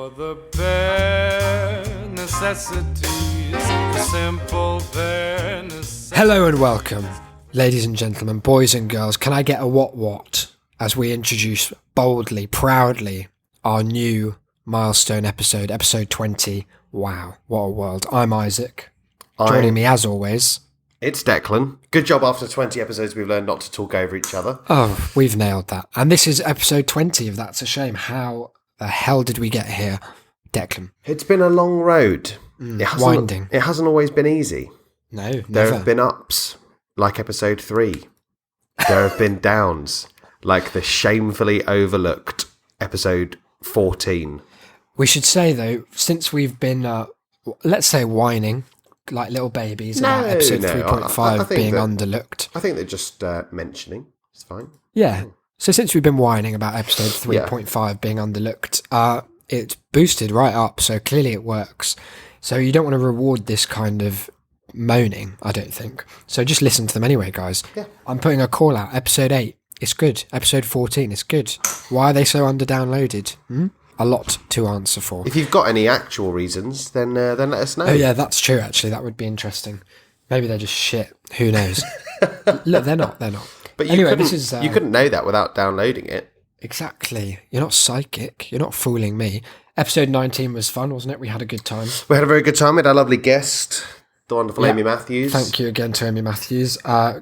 For the bare necessities, the simple bare necessities. Hello and welcome, ladies and gentlemen, boys and girls. Can I get a what as we introduce boldly, proudly, our new Milestone episode 20. Wow, what a world. I'm Isaac. Joining me as always. It's Declan. Good job after 20 episodes we've learned not to talk over each other. Oh, we've nailed that. And this is episode 20 of That's a Shame. How the hell did we get here, Declan? It's been a long road. Winding. It hasn't always been easy. No, There never. have been ups, like episode 3. There have been downs, like the shamefully overlooked episode 14. We should say, though, since we've been, let's say, whining like little babies about episode 3.5 I think being that- underlooked. I think they're just mentioning. It's fine. Yeah. So since we've been whining about episode 3.5 being underlooked, it's boosted right up. So clearly it works. So you don't want to reward this kind of moaning, I don't think. So just listen to them anyway, guys. Yeah. I'm putting a call out. Episode 8, it's good. Episode 14, it's good. Why are they so under-downloaded? A lot to answer for. If you've got any actual reasons, then let us know. Oh yeah, that's true, actually. That would be interesting. Maybe they're just shit. Who knows? Look, they're not. But you Anyway, couldn't, this is, you couldn't know that without downloading it. Exactly. You're not psychic. You're not fooling me. Episode 19 was fun, wasn't it? We had a good time. We had a very good time. We had our lovely guest, the wonderful Amy Matthews. Thank you again to Amy Matthews.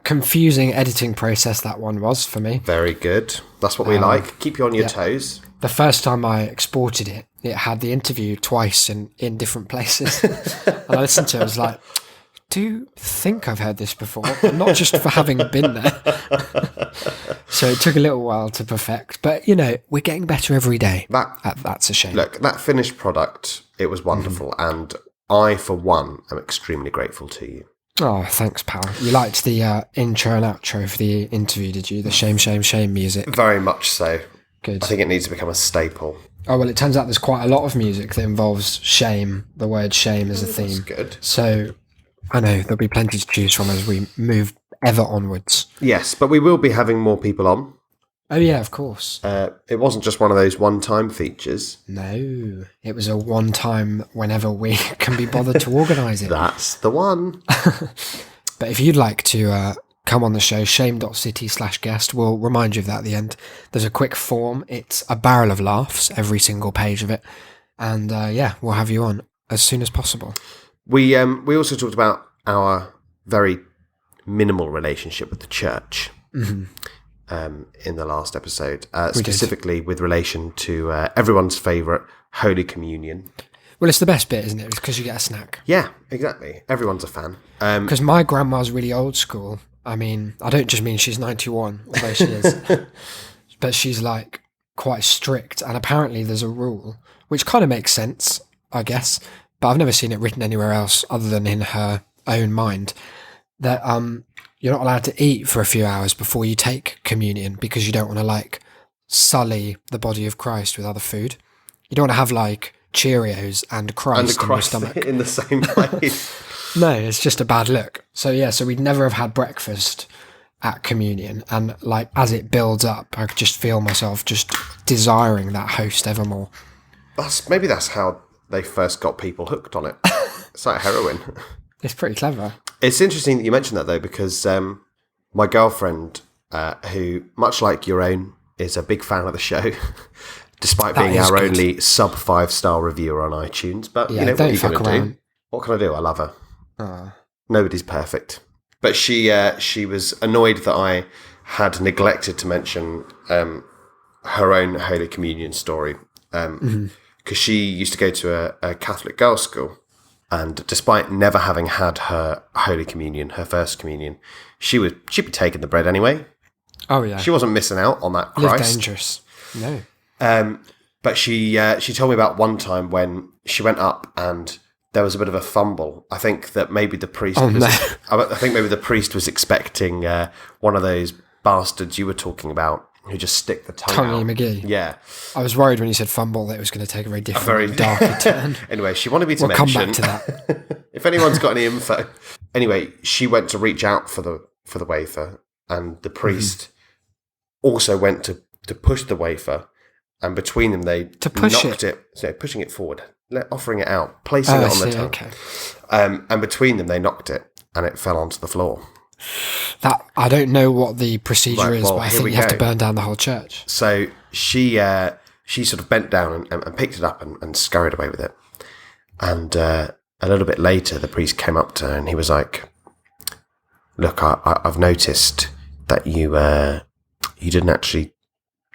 Confusing editing process that one was for me. Very good. That's what we like. Keep you on your toes. The first time I exported it, it had the interview twice in different places. And I listened to it, I was like, do you think I've heard this before? Not just for having been there. So it took a little while to perfect. But, you know, we're getting better every day. That's a shame. Look, that finished product, it was wonderful. And I, for one, am extremely grateful to you. Oh, thanks, pal. You liked the intro and outro for the interview, did you? The shame, shame, shame music. Very much so. Good. I think it needs to become a staple. Oh, well, it turns out there's quite a lot of music that involves shame, the word shame as a theme. That's good. So, I know, there'll be plenty to choose from as we move ever onwards. Yes, but we will be having more people on. Oh, yeah, of course. It wasn't just one of those one-time features. No, it was a one-time whenever we can be bothered to organise it. That's the one. But if you'd like to come on the show, shame.city/guest, we'll remind you of that at the end. There's a quick form. It's a barrel of laughs, every single page of it. And we'll have you on as soon as possible. We also talked about our very minimal relationship with the church in the last episode, specifically with relation to everyone's favourite Holy Communion. Well, it's the best bit, isn't it? It's because you get a snack. Yeah, exactly. Everyone's a fan. Because my grandma's really old school. I mean, I don't just mean she's 91, although she is. But she's like quite strict. And apparently there's a rule, which kind of makes sense, I guess. But I've never seen it written anywhere else other than in her own mind, that you're not allowed to eat for a few hours before you take communion because you don't want to like sully the body of Christ with other food. You don't want to have like Cheerios and Christ in your stomach in the same place. No, it's just a bad look. So we'd never have had breakfast at communion, and like as it builds up, I could just feel myself just desiring that host evermore. Maybe that's how they first got people hooked on it. It's like heroin. It's pretty clever. It's interesting that you mentioned that though, because my girlfriend, who much like your own, is a big fan of the show. Despite That being is our good. only sub 5-star reviewer on iTunes. But Yeah, you know, what don't are you fuck going to do? around. What can I do? I love her. Oh. Nobody's perfect. But she was annoyed that I had neglected to mention her own Holy Communion story. Because she used to go to a Catholic girls' school. And despite never having had her Holy Communion, her first communion, she'd be taking the bread anyway. Oh yeah. She wasn't missing out on that Live Christ. dangerous. No. But she told me about one time when she went up and there was a bit of a fumble. I think that maybe the priest was expecting one of those bastards you were talking about who just stick the tongue out. McGee. Yeah. I was worried when you said fumble that it was going to take a very different, darker turn. Anyway, she wanted me to We'll mention. come back to that. If anyone's got any info. Anyway, she went to reach out for the wafer, and the priest also went to push the wafer, and between them they push knocked it, so pushing it forward, offering it out, placing it on the tongue. Okay. And between them they knocked it, and it fell onto the floor. That I don't know what the procedure Right, is, well, but I here think we you have to go. burn down the whole church. So she sort of bent down and picked it up and scurried away with it. And a little bit later, the priest came up to her and he was like, "Look, I've noticed that you didn't actually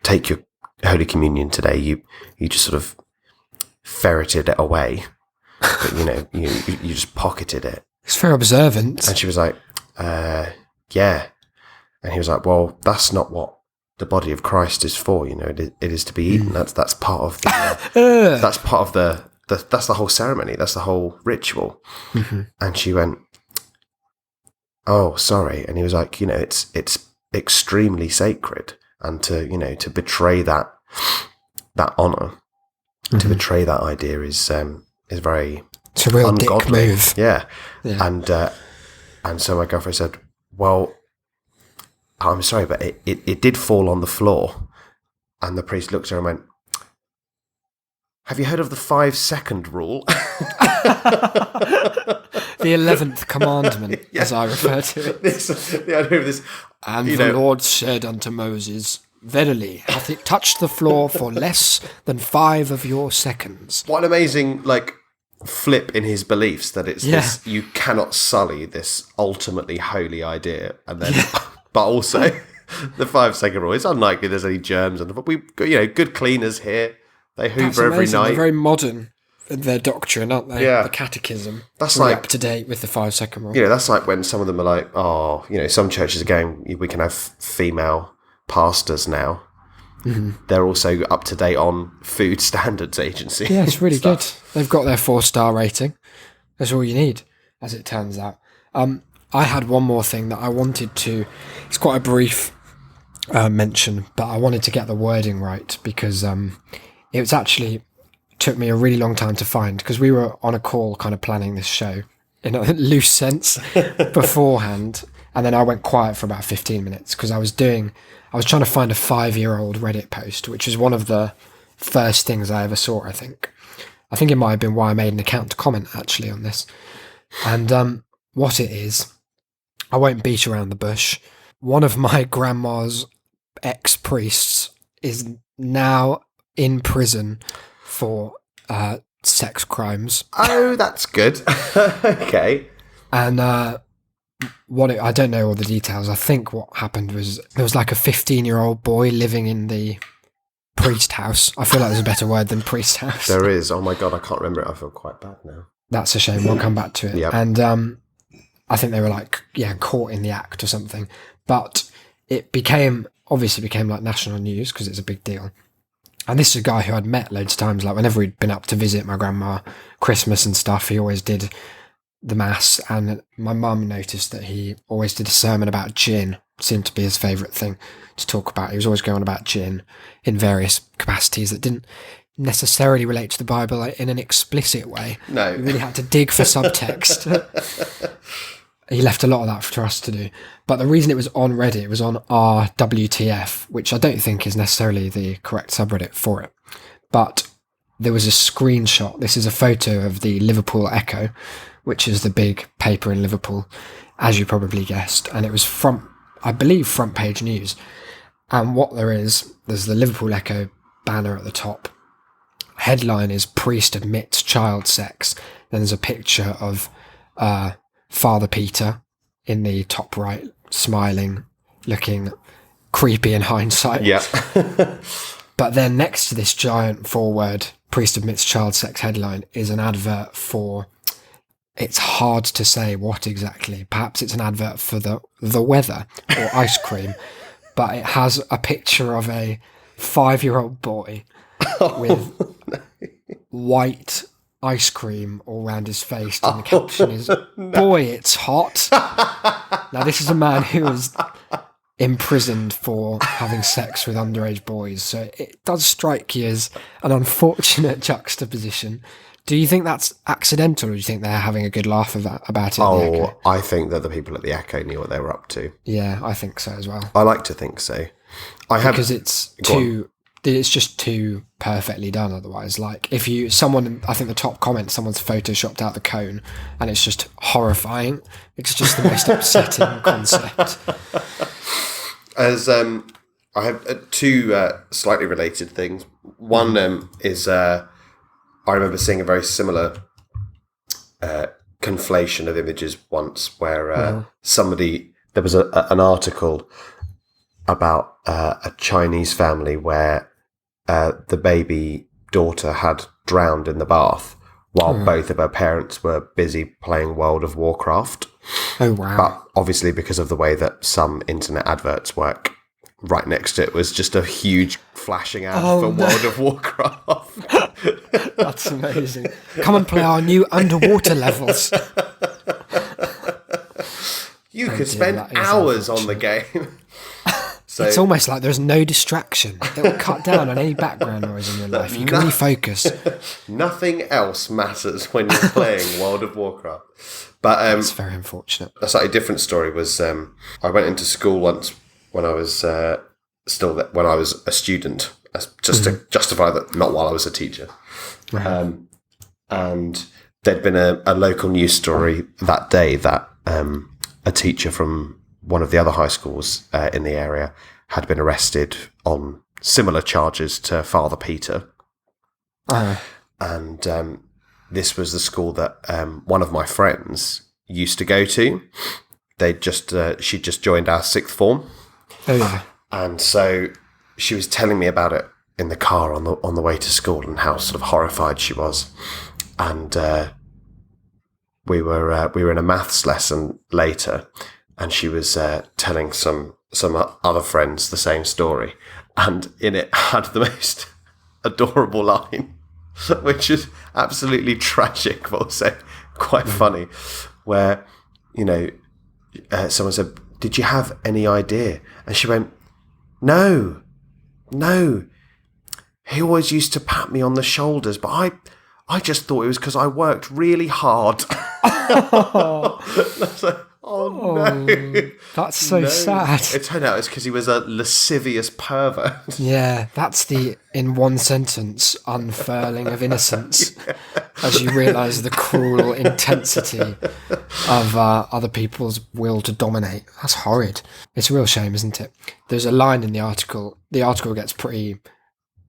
take your Holy Communion today. You just sort of ferreted it away, but you just pocketed it." It's very observant. And she was like, "Yeah." And he was like, "Well, that's not what the body of Christ is for. It is to be eaten. That's part of the that's part of that's the whole ceremony. That's the whole ritual." Mm-hmm. And she went, "Oh, sorry." And he was like, "It's extremely sacred, and to betray that honor, to betray that idea is very It's a real ungodly." dick move. Yeah. Yeah. And so my girlfriend said, "Well, I'm sorry, but it did fall on the floor." And the priest looked at her and went, "Have you heard of the 5-second rule?" The 11th commandment, as I refer to it. The idea of this. And the Lord said unto Moses, "Verily, hath it touched the floor for less than 5 of your seconds." What an amazing, flip in his beliefs, that it's this, you cannot sully this ultimately holy idea. And then, but also, the 5-second rule, it's unlikely there's any germs. And we've got, good cleaners here. They That's hoover every amazing. night. They're very modern in their doctrine, aren't they? Yeah. The catechism. That's really like- up to date with the 5-second rule. That's like when some of them are like, "Oh, some churches are going, we can have female pastors now." Mm-hmm. They're also up to date on Food Standards Agency. Yeah, it's really good. stuff. They've got their 4-star rating. That's all you need, as it turns out. I had one more thing that I wanted to... It's quite a brief mention, but I wanted to get the wording right because it was actually... took me a really long time to find because we were on a call kind of planning this show in a loose sense beforehand, and then I went quiet for about 15 minutes because I was trying to find a 5-year-old Reddit post, which was one of the first things I ever saw. I think it might have been why I made an account to comment actually on this. And what it is, I won't beat around the bush. One of my grandma's ex-priests is now in prison for sex crimes. Oh, that's good. Okay. And I don't know all the details. I think what happened was there was like a 15-year-old boy living in the priest house. I feel like there's a better word than priest house. There is. Oh my God, I can't remember it. I feel quite bad now. That's a shame. We'll come back to it. Yep. And I think they were caught in the act or something. But it obviously became like national news because it's a big deal. And this is a guy who I'd met loads of times. Like whenever we'd been up to visit my grandma, Christmas and stuff, he always did the mass. And my mum noticed that he always did a sermon about gin. Seemed to be his favourite thing to talk about. He was always going on about gin in various capacities that didn't necessarily relate to the Bible in an explicit way. No. You really had to dig for subtext. He left a lot of that for us to do. But the reason it was on Reddit, it was on RWTF, which I don't think is necessarily the correct subreddit for it. But there was a screenshot. This is a photo of the Liverpool Echo, which is the big paper in Liverpool, as you probably guessed. And it was front page news. And what there's the Liverpool Echo banner at the top. Headline is "Priest Admits Child Sex." Then there's a picture of Father Peter in the top right, smiling, looking creepy in hindsight. Yeah. But then next to this giant forward "Priest Admits Child Sex" headline is an advert for, it's hard to say what exactly. Perhaps it's an advert for the weather or ice cream. But it has a picture of a 5-year-old boy with white ice cream all around his face, and the caption is, "Boy, it's hot." Now, this is a man who was imprisoned for having sex with underage boys, so it does strike you as an unfortunate juxtaposition. Do you think that's accidental, or do you think they're having a good laugh about it? At the Echo? I think that the people at the Echo knew what they were up to. Yeah, I think so as well. I like to think so. Because it's it's just too perfectly done otherwise. Like, if I think the top comment, someone's photoshopped out the cone, and it's just horrifying. It's just the most upsetting concept. As I have two slightly related things. One is I remember seeing a very similar conflation of images once, where there was an article about a Chinese family where the baby daughter had drowned in the bath while both of her parents were busy playing World of Warcraft. Oh, wow. But obviously, because of the way that some internet adverts work, right next to it was just a huge flashing ad for World of Warcraft. That's amazing. Come and play our new underwater levels. You could spend hours on the game. So, it's almost like there's no distraction. It will cut down on any background noise in your life. You can really focus. Nothing else matters when you're playing World of Warcraft. But it's very unfortunate. A slightly different story was I went into school once when I was when I was a student, just to justify that, not while I was a teacher. Right. And there'd been a local news story that day that a teacher from one of the other high schools in the area had been arrested on similar charges to Father Peter. And this was the school that one of my friends used to go to. She'd just joined our sixth form. Oh, yeah. And so she was telling me about it in the car on the way to school and how sort of horrified she was. And we were in a maths lesson later, and she was telling some other friends the same story, and in it had the most adorable line, which is absolutely tragic, but also quite funny, where, someone said, "Did you have any idea?" And she went, No. He always used to pat me on the shoulders, but I just thought it was because I worked really hard. That's like, no. That's so sad. It turned out it's because he was a lascivious pervert. Yeah, that's the, in one sentence, unfurling of innocence, as you realise the cruel intensity of other people's will to dominate. That's horrid. It's a real shame, isn't it? There's a line in the article. The article gets pretty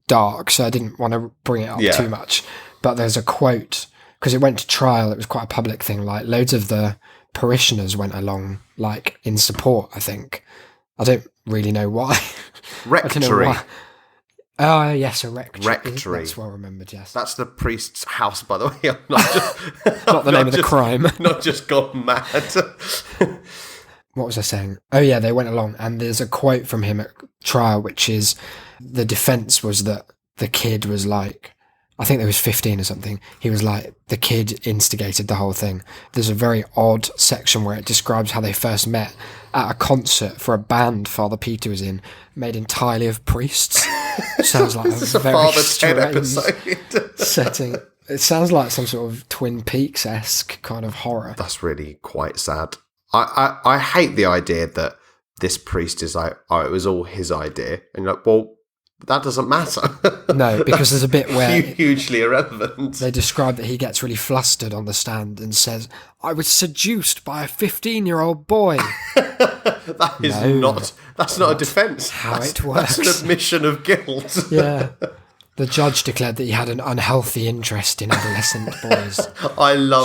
dark, so I didn't want to bring it up too much. But there's a quote, because it went to trial, it was quite a public thing, like loads of the parishioners went along, like, in support, I think. I don't really know why. Rectory. Oh, yes, a rectory. Rectory. That's well remembered, yes. That's the priest's house, by the way. I'm not just, not the name of the crime. Not just gone mad. What was I saying? Oh, yeah, they went along, and there's a quote from him at trial, which is, the defence was that the kid was like, I think there was 15 or something. He was like, the kid instigated the whole thing. There's a very odd section where it describes how they first met at a concert for a band Father Peter was in, made entirely of priests. Sounds like a very strange setting. It sounds like some sort of Twin Peaks-esque kind of horror. That's really quite sad. I hate the idea that this priest is like, oh, it was all his idea. And you're like, well, that doesn't matter. No, because there's a bit where hugely irrelevant. They describe that he gets really flustered on the stand and says, "I was seduced by a 15-year-old boy." That's not a defence. It works. That's an admission of guilt. Yeah. The judge declared that he had an unhealthy interest in adolescent boys.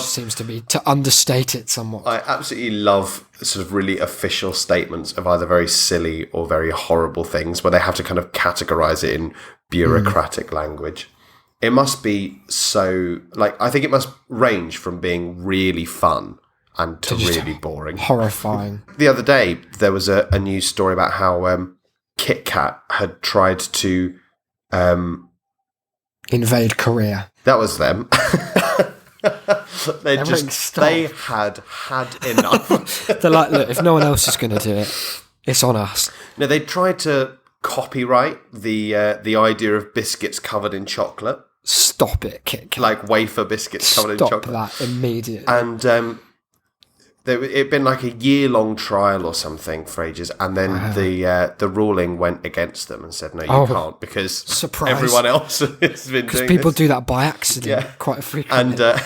Seems to be, to understate it somewhat. I absolutely love sort of really official statements of either very silly or very horrible things where they have to kind of categorise it in bureaucratic language. It must be so, I think it must range from being really fun and to really boring. Horrifying. The other day, there was a news story about how Kit Kat had tried to invade Korea. That was them. They had enough. They're like, look, if no one else is going to do it, it's on us. No, they tried to copyright the idea of biscuits covered in chocolate. Stop it, Kit Kat. Like wafer biscuits covered in chocolate. Stop that immediately. And It'd been like a year-long trial or something for ages, and then the ruling went against them and said, no, you can't, because surprise. Everyone else has been doing Because people this. do that by accident quite frequently. And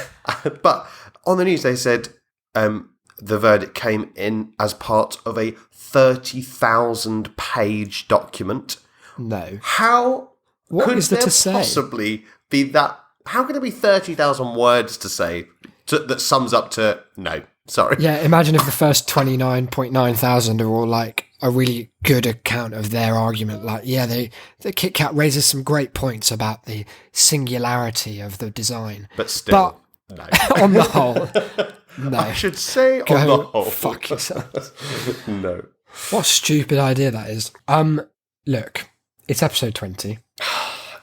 but on the news they said the verdict came in as part of a 30,000-page document. No. What could is there there to say? possibly be that? How can there be 30,000 words to say that sums up to no? Sorry. Yeah, imagine if the first 29.9 thousand are all like a really good account of their argument. Like, the Kit Kat raises some great points about the singularity of the design. But still, no. On the whole, no. I should say on the whole. Fuck yourself. No. What a stupid idea that is. Look, it's episode 20.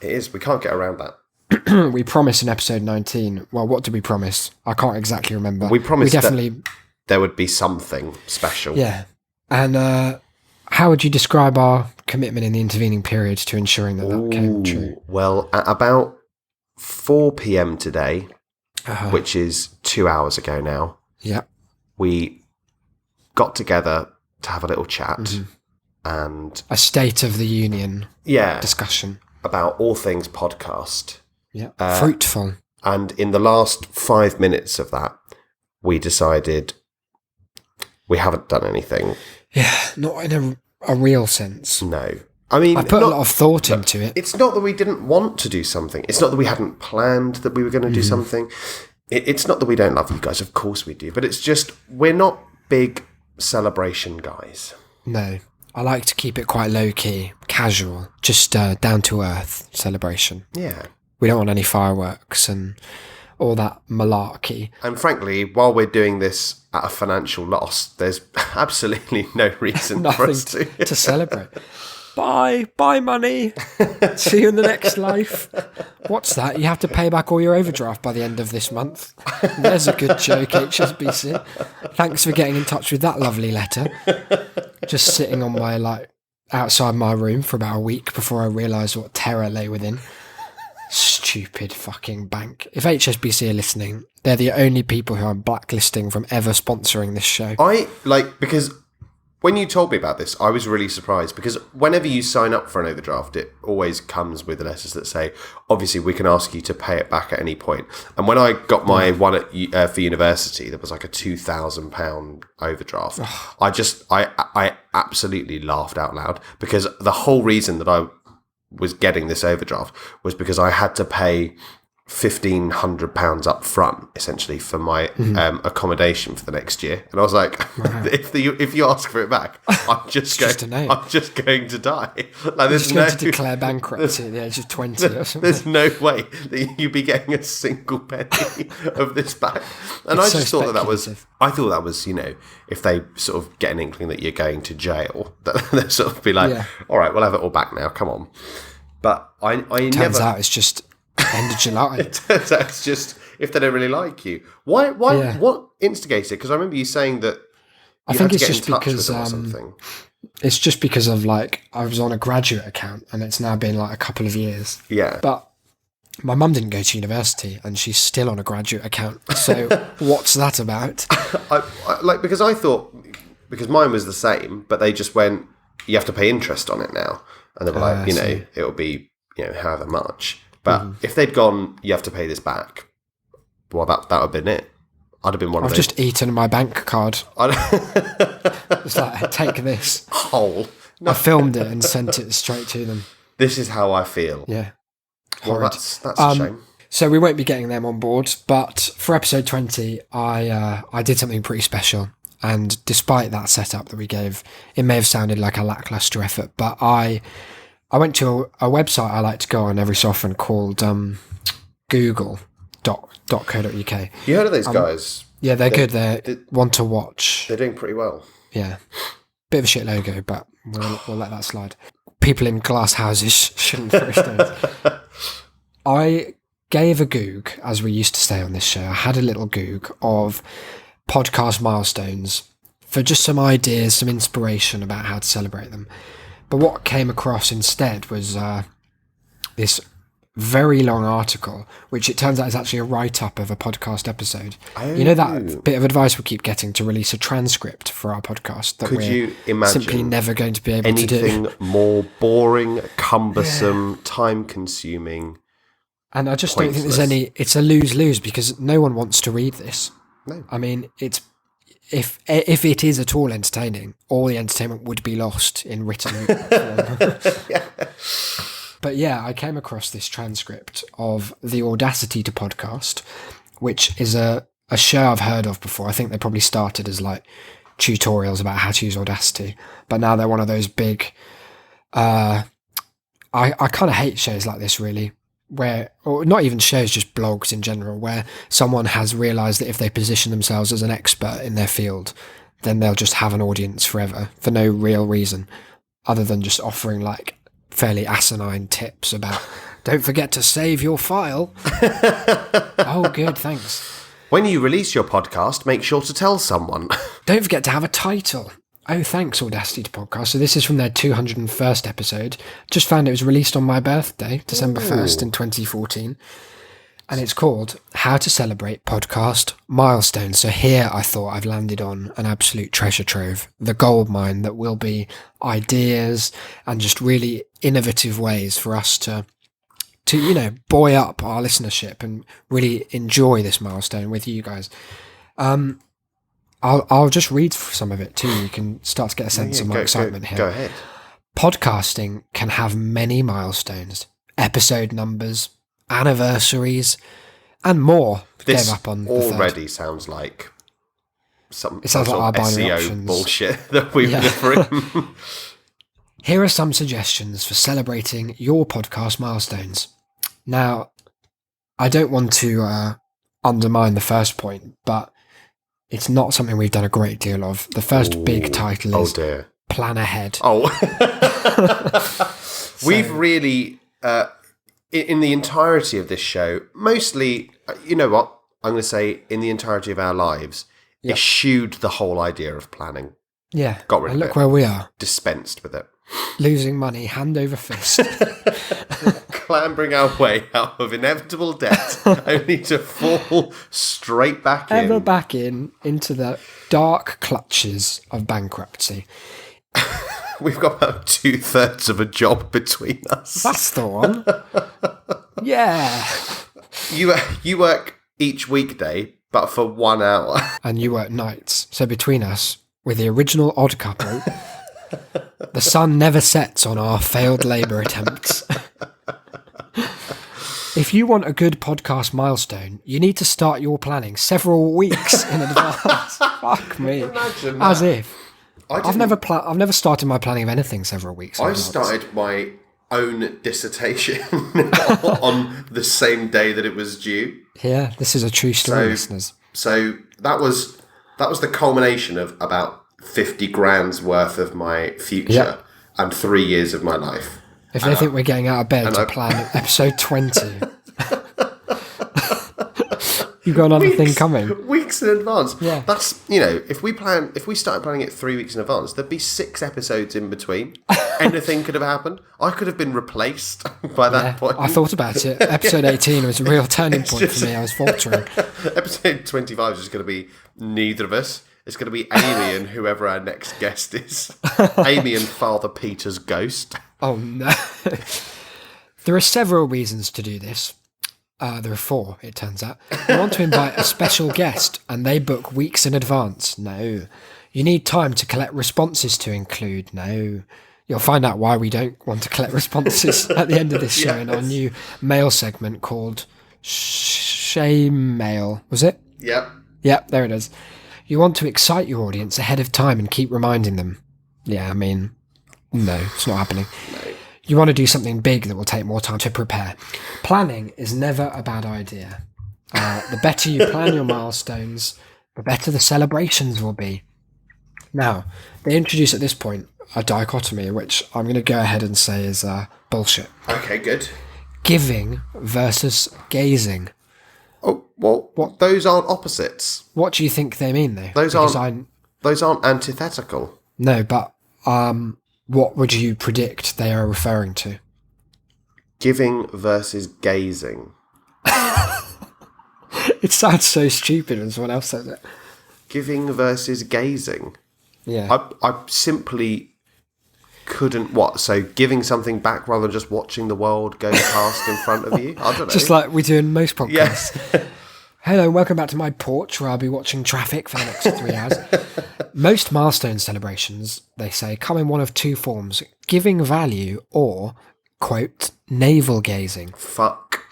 It is. We can't get around that. We promised in episode 19. Well, what did we promise? I can't exactly remember. We promised definitely that there would be something special. Yeah. And how would you describe our commitment in the intervening periods to ensuring that came true? Well, at about 4 p.m. today, which is 2 hours ago now, we got together to have a little chat and a State of the Union discussion about all things podcast. Yeah, fruitful. And in the last 5 minutes of that, we decided we haven't done anything. Yeah, not in a real sense. No. I mean, I put a lot of thought into it. It's not that we didn't want to do something. It's not that we hadn't planned that we were going to do something. It's not that we don't love you guys. Of course we do. But it's just, we're not big celebration guys. No. I like to keep it quite low-key, casual, just down-to-earth celebration. Yeah. We don't want any fireworks and all that malarkey. And frankly, while we're doing this at a financial loss, there's absolutely no reason for us to celebrate. Bye money. See you in the next life. What's that? You have to pay back all your overdraft by the end of this month. There's a good joke, HSBC. Thanks for getting in touch with that lovely letter. Just sitting on my outside my room for about a week before I realised what terror lay within. Stupid fucking bank. If HSBC are listening, they're the only people who I'm blacklisting from ever sponsoring this show. Because when you told me about this, I was really surprised, because whenever you sign up for an overdraft, it always comes with letters that say, obviously, we can ask you to pay it back at any point. And when I got my one for university, there was like a £2,000 overdraft. I absolutely laughed out loud, because the whole reason that I was getting this overdraft was because I had to pay £1,500 up front, essentially, for my accommodation for the next year. And I was like, if you ask for it back, I'm just going to die. There's going to declare bankruptcy at the age of 20 or something. There's no way that you'd be getting a single penny of this back. And I just thought that was, if they sort of get an inkling that you're going to jail, that they'll sort of be like, all right, we'll have it all back now, come on. But Turns out it's just end of July. It turns out it's just if they don't really like you. Why? What instigated it? Because I remember you saying that I think it's just because it's just because of I was on a graduate account and it's now been a couple of years. Yeah. But my mum didn't go to university and she's still on a graduate account. So what's that about? Because I thought, because mine was the same, but they just went, you have to pay interest on it now, and they were it'll be however much. But if they'd gone, you have to pay this back, well, that would have been it. I'd have been one of those. I've just eaten my bank card. It's like, take this. Whole. I filmed it and sent it straight to them. This is how I feel. Yeah. Well, that's a shame. So we won't be getting them on board, but for episode 20, I did something pretty special. And despite that setup that we gave, it may have sounded like a lackluster effort, but I went to a website I like to go on every so often called google.co.uk. You heard of those guys? Yeah, they're good. They're one to watch. They're doing pretty well. Yeah. Bit of a shit logo, but we'll let that slide. People in glass houses shouldn't throw stones. I gave a goog, as we used to say on this show. I had a little goog of podcast milestones for just some ideas, some inspiration about how to celebrate them. But what came across instead was this very long article, which it turns out is actually a write-up of a podcast episode. You know that bit of advice we keep getting to release a transcript for our podcast that Could you we're imagine simply never going to be able to do? anything more boring, cumbersome, time-consuming? And I just don't think there's any... It's a lose-lose because no one wants to read this. No. I mean, it's... If it is at all entertaining, all the entertainment would be lost in written form. Yeah. But yeah, I came across this transcript of the Audacity to podcast, which is a show I've heard of before. I think they probably started as like tutorials about how to use Audacity, but now they're one of those big... I kind of hate shows like this, really, where, or not even shows, just blogs in general, where someone has realised that if they position themselves as an expert in their field, then they'll just have an audience forever for no real reason, other than just offering like fairly asinine tips about don't forget to save your file. Oh, good, thanks. When you release your podcast, make sure to tell someone. Don't forget to have a title. Oh, thanks, Audacity to podcast. So this is from their 201st episode. Just found it was released on my birthday, December 1st in 2014. And it's called How to Celebrate Podcast Milestones. So here I thought I've landed on an absolute treasure trove, the gold mine that will be ideas and just really innovative ways for us to buoy up our listenership and really enjoy this milestone with you guys. I'll just read some of it too. You can start to get a sense of my excitement here. Go ahead. Podcasting can have many milestones, episode numbers, anniversaries, and more. This up on already sounds like some It sounds sort like of our binary SEO options. bullshit that we've written. Here are some suggestions for celebrating your podcast milestones. Now, I don't want to undermine the first point, but it's not something we've done a great deal of. The first big title is Plan Ahead. Oh. We've really, in the entirety of this show, mostly, you know what, I'm going to say in the entirety of our lives, eschewed the whole idea of planning. Yeah. Got rid of it. Look where we are. Dispensed with it. Losing money hand over fist. Clambering our way out of inevitable debt, only to fall straight back in. Ever back into the dark clutches of bankruptcy. We've got about 2/3 of a job between us. That's the one. Yeah. You work each weekday, but for 1 hour. And you work nights. So between us, we're the original odd couple. The sun never sets on our failed labour attempts. If you want a good podcast milestone, you need to start your planning several weeks in advance. Fuck me. Imagine As that. if. I've never started my planning of anything several weeks in I advance. started my own dissertation on the same day that it was due. Yeah, this is a true story, listeners. So that was the culmination of about 50 grand's worth of my future and 3 years of my life. If they think we're getting out of bed to plan episode 20, you've got another thing coming. Weeks in advance. Yeah. That's, if we started planning it 3 weeks in advance, there'd be 6 episodes in between. Anything could have happened. I could have been replaced by that point. I thought about it. Episode 18 was a real turning point for me. I was faltering. Episode 25 is just going to be neither of us. It's going to be Amy and whoever our next guest is. Amy and Father Peter's ghost. Oh, no. There are several reasons to do this. There are 4, it turns out. You want to invite a special guest and they book weeks in advance. No. You need time to collect responses to include. No. You'll find out why we don't want to collect responses at the end of this show in our new mail segment called Shame Mail. Was it? Yep. Yep, there it is. You want to excite your audience ahead of time and keep reminding them. Yeah, I mean, no, it's not happening. No. You want to do something big that will take more time to prepare. Planning is never a bad idea. The better you plan your milestones, the better the celebrations will be. Now, they introduce at this point a dichotomy, which I'm going to go ahead and say is bullshit. Okay, good. Giving versus gazing. Oh, well, those aren't opposites. What do you think they mean, though? Those aren't antithetical. No, but what would you predict they are referring to? Giving versus gazing. It sounds so stupid when someone else says it. Giving versus gazing. Yeah. I simply couldn't. What? So giving something back rather than just watching the world go past in front of you? I don't know. Just like we do in most podcasts. Yeah. Hello and welcome back to my porch where I'll be watching traffic for the next 3 hours. Most milestone celebrations, they say, come in one of two forms: giving value or, quote, navel gazing. Fuck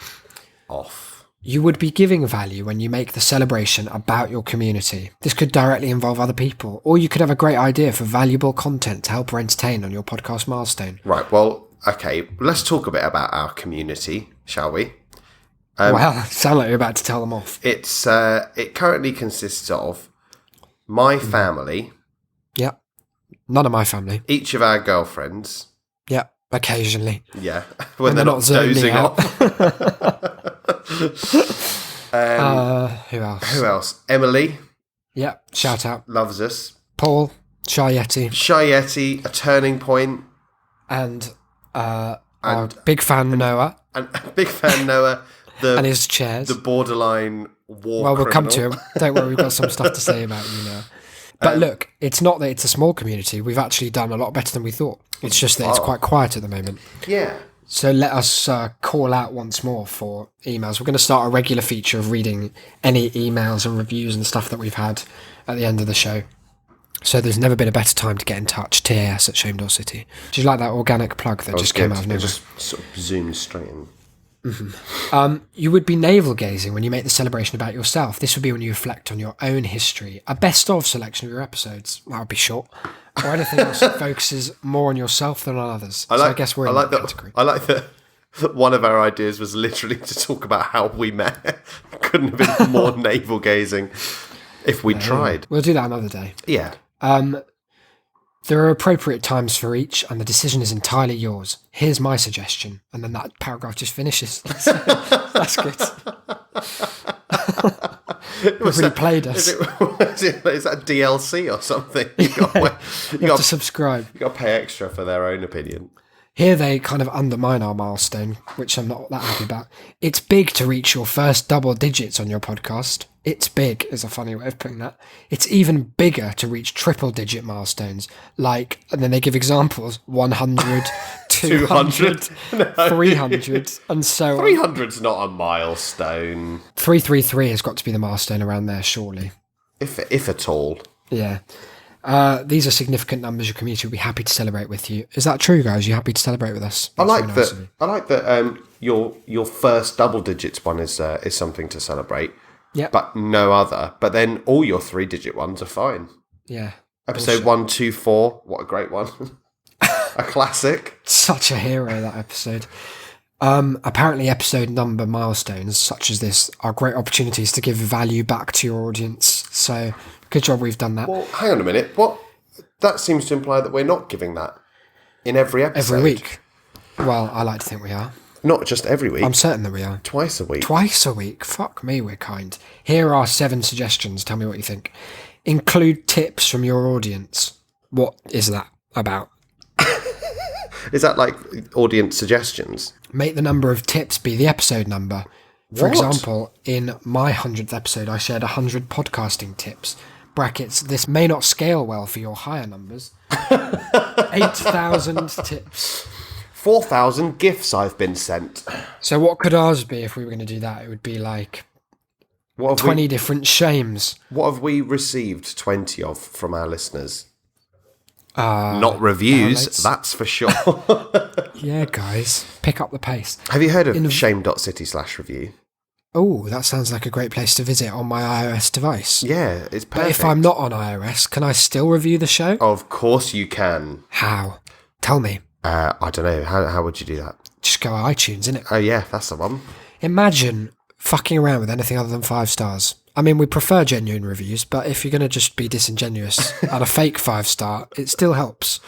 off. You would be giving value when you make the celebration about your community. This could directly involve other people, or you could have a great idea for valuable content to help or entertain on your podcast milestone. Right, well, okay, let's talk a bit about our community, shall we? Well, it sounds like you're about to tell them off. It currently consists of my family. Yep. None of my family. Each of our girlfriends. Yep. Occasionally. Yeah. When they're not dozing off. Who else? Who else? Emily. Yep. Shout out. Loves us. Paul. Shy Yeti. Shy Yeti. A Turning Point. And our big fan Noah. And big fan Noah. And his chairs. The borderline war Well, we'll come criminal. to him. Don't worry, we've got some stuff to say about you now. But look, it's not that it's a small community. We've actually done a lot better than we thought. It's just that it's quite quiet at the moment. Yeah. So let us call out once more for emails. We're going to start a regular feature of reading any emails and reviews and stuff that we've had at the end of the show. So there's never been a better time to get in touch. TAS at Shame.City. Did you like that organic plug that just came out of It nowhere? just sort of zoomed straight in. You would be navel gazing when you make the celebration about yourself. This would be when you reflect on your own history. A best of selection of your episodes. That would be short. Or anything else that focuses more on yourself than on others. I guess we're in that category. I like that one of our ideas was literally to talk about how we met. Couldn't have been more navel gazing if we tried. We'll do that another day. Yeah. There are appropriate times for each, and the decision is entirely yours. Here's my suggestion. And then that paragraph just finishes. That's good. We've really played us. Is that DLC or something? You have to subscribe. You got to pay extra for their own opinion. Here they kind of undermine our milestone, which I'm not that happy about. It's big to reach your first double digits on your podcast. It's big is a funny way of putting that. It's even bigger to reach triple digit milestones, like, and then they give examples, 100, 200, 300, and so on. 300's not a milestone. 333 has got to be the milestone around there, surely. If at all. Yeah. These are significant numbers your community will be happy to celebrate with you. Is that true, guys? Are you happy to celebrate with us? I like that your first double digits one is something to celebrate. Yeah. But no other. But then all your 3-digit ones are fine. Yeah. Episode 124, what a great one. A classic. Such a hero, that episode. Apparently episode number milestones such as this are great opportunities to give value back to your audience. So good job we've done that. Well, hang on a minute. What? That seems to imply that we're not giving that in every episode. Every week. Well, I like to think we are. Not just every week. I'm certain that we are. Twice a week. Twice a week? Fuck me, we're kind. Here are 7 suggestions. Tell me what you think. Include tips from your audience. What is that about? Is that like audience suggestions? Make the number of tips be the episode number. For example, in my 100th episode, I shared 100 podcasting tips. Brackets, this may not scale well for your higher numbers. 8,000 tips. 4,000 gifts I've been sent. So what could ours be if we were going to do that? It would be like 20 different shames. What have we received 20 of from our listeners? Not reviews, that's for sure. Yeah, guys, pick up the pace. Have you heard of shame.city/review? Oh, that sounds like a great place to visit on my iOS device. Yeah, it's perfect. But if I'm not on iOS, can I still review the show? Of course you can. How? Tell me. I don't know. How would you do that? Just go iTunes, innit? Oh, yeah, that's the one. Imagine fucking around with anything other than 5 stars. I mean, we prefer genuine reviews, but if you're going to just be disingenuous and a fake 5-star, it still helps.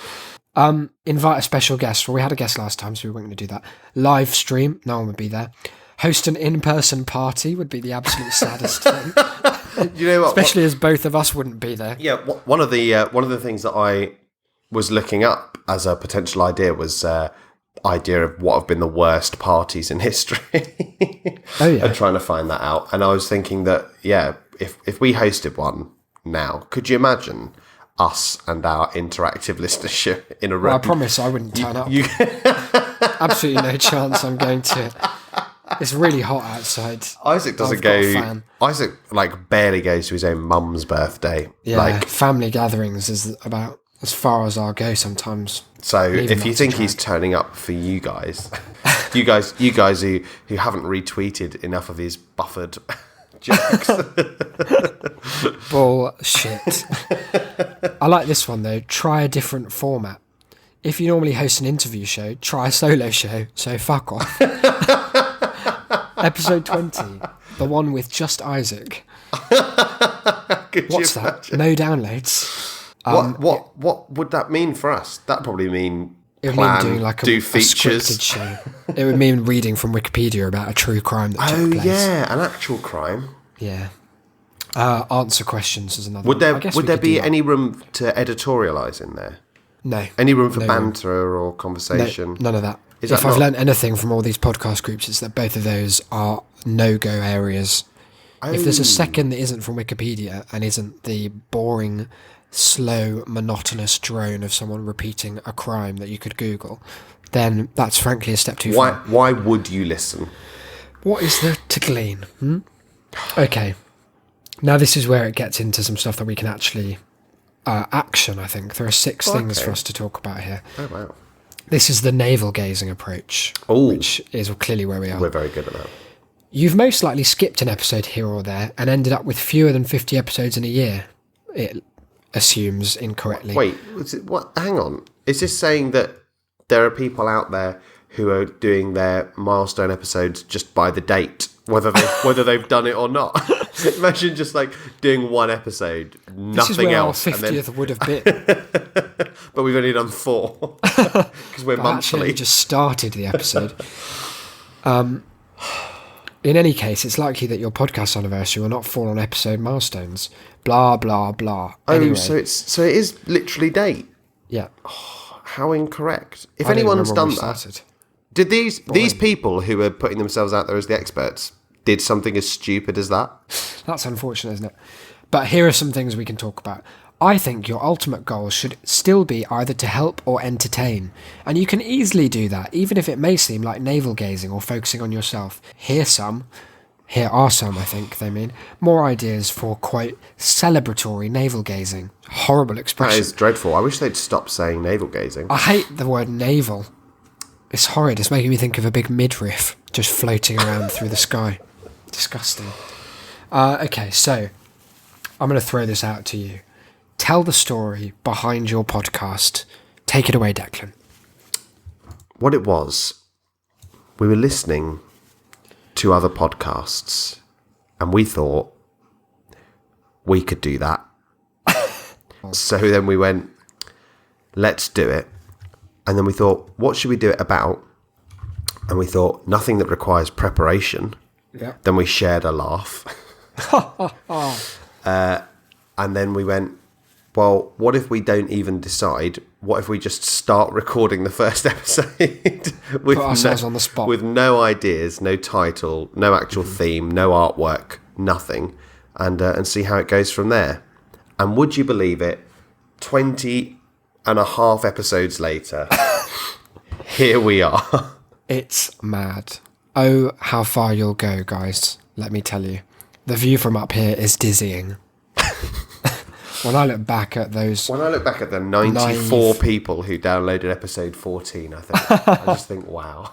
Invite a special guest. Well, we had a guest last time, so we weren't going to do that. Live stream, no one would be there. Host an in-person party would be the absolute saddest thing. You know what? Especially as both of us wouldn't be there. Yeah, one of the things that I was looking up as a potential idea was idea of what have been the worst parties in history. Oh, yeah. And trying to find that out. And I was thinking that, yeah, if we hosted one now, could you imagine us and our interactive listenership in a room? Well, I promise I wouldn't turn up. Absolutely no chance I'm going to. It's really hot outside. Isaac doesn't go. Isaac barely goes to his own mum's birthday. Yeah, family gatherings is about as far as I'll go sometimes. So if you think he's turning up for you guys, you guys who haven't retweeted enough of his buffered jokes. Bullshit. I like this one though. Try a different format. If you normally host an interview show, try a solo show. So fuck off. Episode 20, the one with just Isaac. What's that? No downloads. What would that mean for us? That'd probably mean it would plan, mean doing like do a features. scripted show. It would mean reading from Wikipedia about a true crime that took place. Oh yeah, an actual crime. Yeah. Answer questions is another. Would there be any any room to editorialise in there? No. Any room for banter or conversation? No, none of that. If I've learned anything from all these podcast groups, it's that both of those are no-go areas. Oh. If there's a second that isn't from Wikipedia and isn't the boring, slow, monotonous drone of someone repeating a crime that you could Google, then that's frankly a step too far. Why would you listen? What is there to glean? Okay. Now this is where it gets into some stuff that we can actually action, I think. There are 6 things for us to talk about here. Oh, wow. This is the navel-gazing approach, which is clearly where we are. We're very good at that. You've most likely skipped an episode here or there and ended up with fewer than 50 episodes in a year, it assumes incorrectly. Wait, what? Hang on. Is this saying that there are people out there who are doing their milestone episodes just by the date, whether they've done it or not? Imagine just doing one episode, nothing this is where else. Our 50th would have been. But we've only done 4 because we're monthly. Actually, just started the episode. In any case, it's likely that your podcast anniversary will not fall on episode milestones. Blah blah blah. Oh, anyway, so it is literally date. Yeah. How incorrect! If I don't anyone's remember when done we that, started. did these people who are putting themselves out there as the experts did something as stupid as that? That's unfortunate, isn't it? But here are some things we can talk about. I think your ultimate goal should still be either to help or entertain. And you can easily do that, even if it may seem like navel-gazing or focusing on yourself. Here are some, I think they mean, more ideas for, quote, celebratory navel-gazing. Horrible expression. That is dreadful. I wish they'd stop saying navel-gazing. I hate the word navel. It's horrid. It's making me think of a big midriff just floating around through the sky. Disgusting. Okay, so I'm going to throw this out to you. Tell the story behind your podcast. Take it away, Declan. What it was, we were listening to other podcasts and we thought we could do that. So then we went, let's do it. And then we thought, what should we do it about? And we thought, nothing that requires preparation. Yeah. Then we shared a laugh. And then we went, well, what if we don't even decide? What if we just start recording the first episode? Put ourselves on the spot. With no ideas, no title, no actual theme, no artwork, nothing. And see how it goes from there. And would you believe it, 20 and a half episodes later, here we are. It's mad. Oh, how far you'll go, guys. Let me tell you. The view from up here is dizzying. When I look back at those... When I look back at the 94 people who downloaded episode 14, I just think, wow.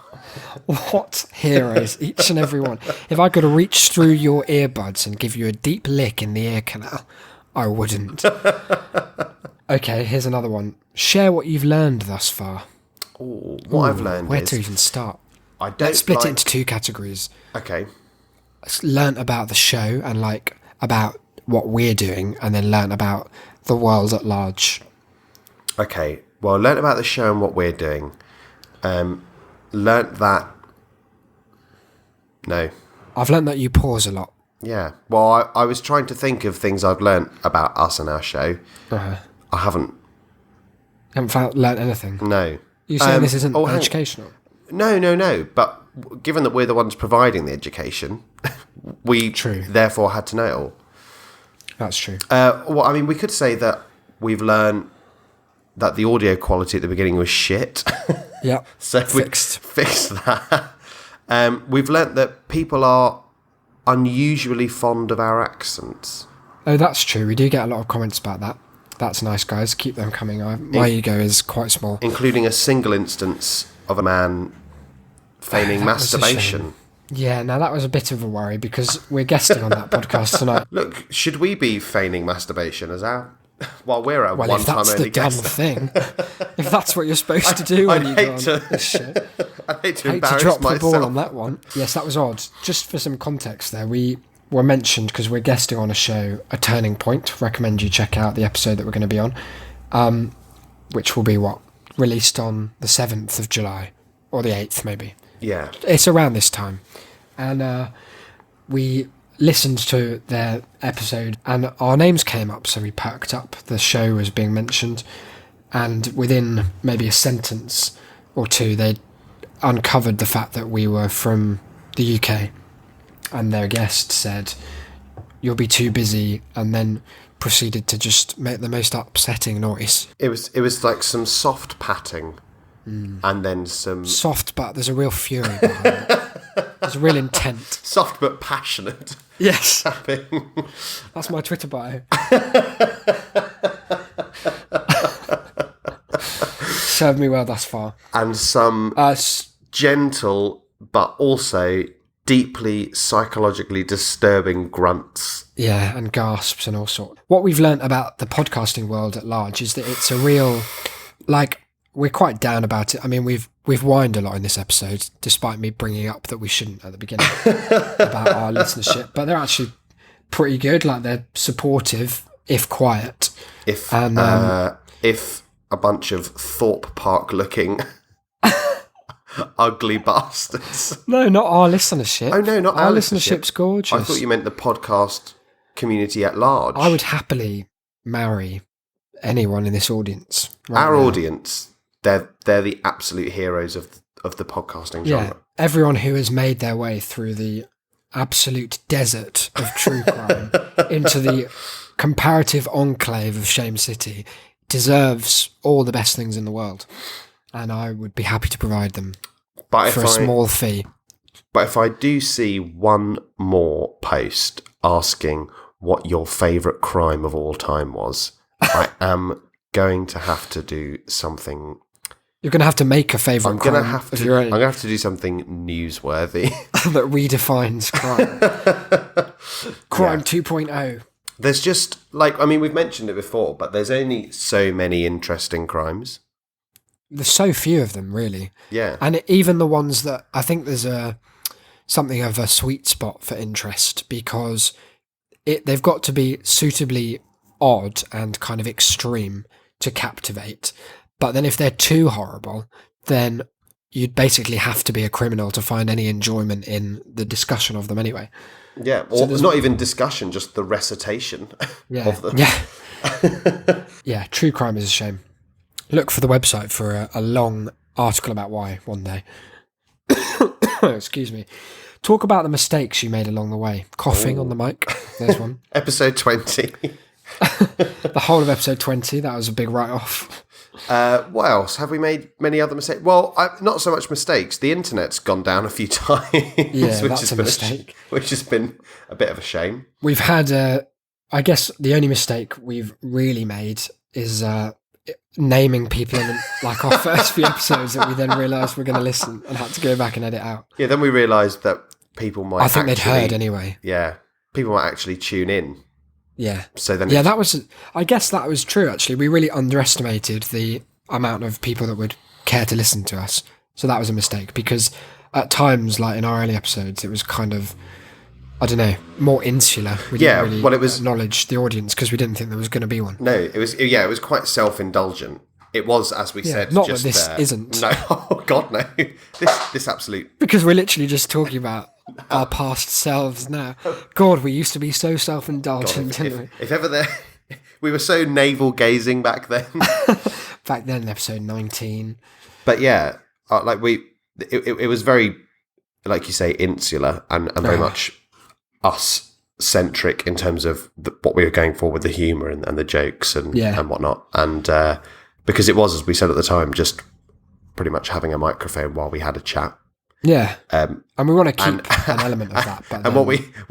What heroes, each and every one. If I could reach through your earbuds and give you a deep lick in the ear canal, I wouldn't. Okay, here's another one. Share what you've learned thus far. Ooh, what I've learned Where to even start? Let's split it into 2 categories. Okay. Learn about the show and about what we're doing, and then learn about the world at large. Okay, well, learn about the show and what we're doing. Learnt that... No. I've learnt that you pause a lot. Yeah. Well, I was trying to think of things I've learnt about us and our show. Uh-huh. I haven't. You haven't learnt anything? No. You saying this isn't hang on. educational? No. But given that we're the ones providing the education, we therefore had to know it all. That's true. Well, I mean, we could say that we've learned that the audio quality at the beginning was shit. Yeah. So fixed. we fixed that. We've learnt that people are unusually fond of our accents. Oh, that's true. We do get a lot of comments about that. That's nice, guys. Keep them coming. My ego is quite small. Including a single instance of a man feigning masturbation. Yeah, now that was a bit of a worry because we're guesting on that podcast tonight. Look, should we be feigning masturbation as our... Well, we're a Well, one-time if that's only the dumb guest. thing, if that's what you're supposed to do when you go on this shit. I'd hate to I hate to embarrass drop myself. the ball on that one. Yes, that was odd. Just for some context there, we were mentioned because we're guesting on a show, A Turning Point. Recommend you check out the episode that we're going to be on, which will be, released on the 7th of July, or the 8th maybe. Yeah. It's around this time. And we listened to their episode and our names came up, so we perked up. The show was being mentioned, and within maybe a sentence or two they uncovered the fact that we were from the UK, and their guest said, "You'll be too busy," and then proceeded to just make the most upsetting noise. It was like some soft patting and then some... Soft, but there's a real fury behind it. There's a real intent. Soft but passionate. Yes. Tapping. That's my Twitter bio. Served me well thus far. And some gentle but also deeply psychologically disturbing grunts. Yeah, and gasps and all sorts. What we've learnt about the podcasting world at large is that it's a real, we're quite down about it. I mean, we've whined a lot in this episode, despite me bringing up that we shouldn't at the beginning about our listenership. But they're actually pretty good. They're supportive, if quiet. If a bunch of Thorpe Park looking ugly bastards. No, not our listenership. Oh no, not our listenership's gorgeous. I thought you meant the podcast community at large. I would happily marry anyone in this audience. Our audience. They're the absolute heroes of the podcasting genre. Yeah, everyone who has made their way through the absolute desert of true crime into the comparative enclave of Shame City deserves all the best things in the world, and I would be happy to provide them for a small fee. But if I do see one more post asking what your favourite crime of all time was, I am going to have to do something. You're going to have to make a favourite crime of your own. I'm going to have to do something newsworthy. That redefines crime. Crime 2.0. There's just, we've mentioned it before, but there's only so many interesting crimes. There's so few of them, really. Yeah. And even the ones that, I think there's something of a sweet spot for interest, because they've got to be suitably odd and kind of extreme to captivate. But then if they're too horrible, then you'd basically have to be a criminal to find any enjoyment in the discussion of them anyway. Yeah, or not even discussion, just the recitation of them. Yeah. Yeah, true crime is a shame. Look for the website for a long article about why one day. Excuse me. Talk about the mistakes you made along the way. Coughing on the mic. There's one. Episode 20. The whole of episode 20. That was a big write-off. What else? Have we made many other mistakes? Well, not so much mistakes. The internet's gone down a few times. Yeah, that's a mistake. Which has been a bit of a shame. We've had, I guess the only mistake we've really made is naming people in our first few episodes that we then realised we're going to listen and had to go back and edit out. Yeah, then we realised that people might I think they'd heard anyway. Yeah, people might actually tune in. Yeah. So then, I guess that was true. Actually, we really underestimated the amount of people that would care to listen to us. So that was a mistake, because at times, in our early episodes, it was kind of, I don't know, more insular. We didn't really acknowledge the audience because we didn't think there was going to be one. No, it was quite self-indulgent. It was, as we said, not just that this isn't. No, oh God, no. This absolute. Because we're literally just talking about our past selves now. God, we used to be so self-indulgent, didn't we? If ever we were so navel-gazing back then. Back then, episode 19. But yeah, like it was very, like you say, insular and very much us centric in terms of what we were going for with the humour and the jokes and whatnot. And because it was, as we said at the time, just pretty much having a microphone while we had a chat. Yeah, and we want to keep an element of that. But and what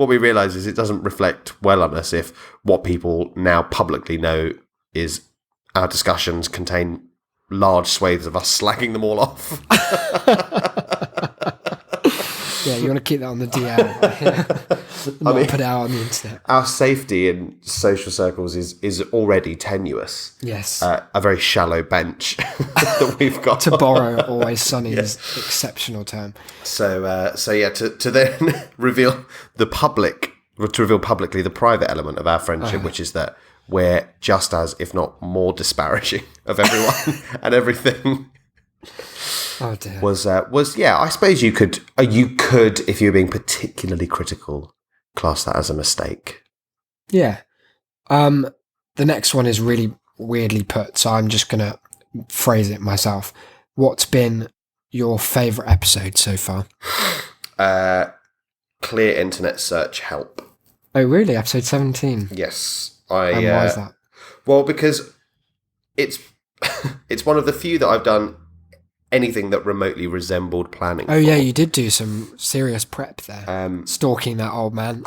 we realise is it doesn't reflect well on us if what people now publicly know is our discussions contain large swathes of us slagging them all off. Yeah, you want to keep that on the DL. Not put it out on the internet. Our safety in social circles is already tenuous. Yes. A very shallow bench that we've got. To borrow Always Sunny's exceptional term. So yeah, to then reveal publicly the private element of our friendship, which is that we're just as, if not more, disparaging of everyone and everything. Oh dear. Was I suppose you could if you were being particularly critical, class that as a mistake. Yeah. The next one is really weirdly put, so I'm just gonna phrase it myself. What's been your favourite episode so far? Clear internet search help. Oh really? Episode 17. Yes. And why is that? Well, because it's one of the few that I've done anything that remotely resembled planning. Oh yeah, you did do some serious prep there. Stalking that old man.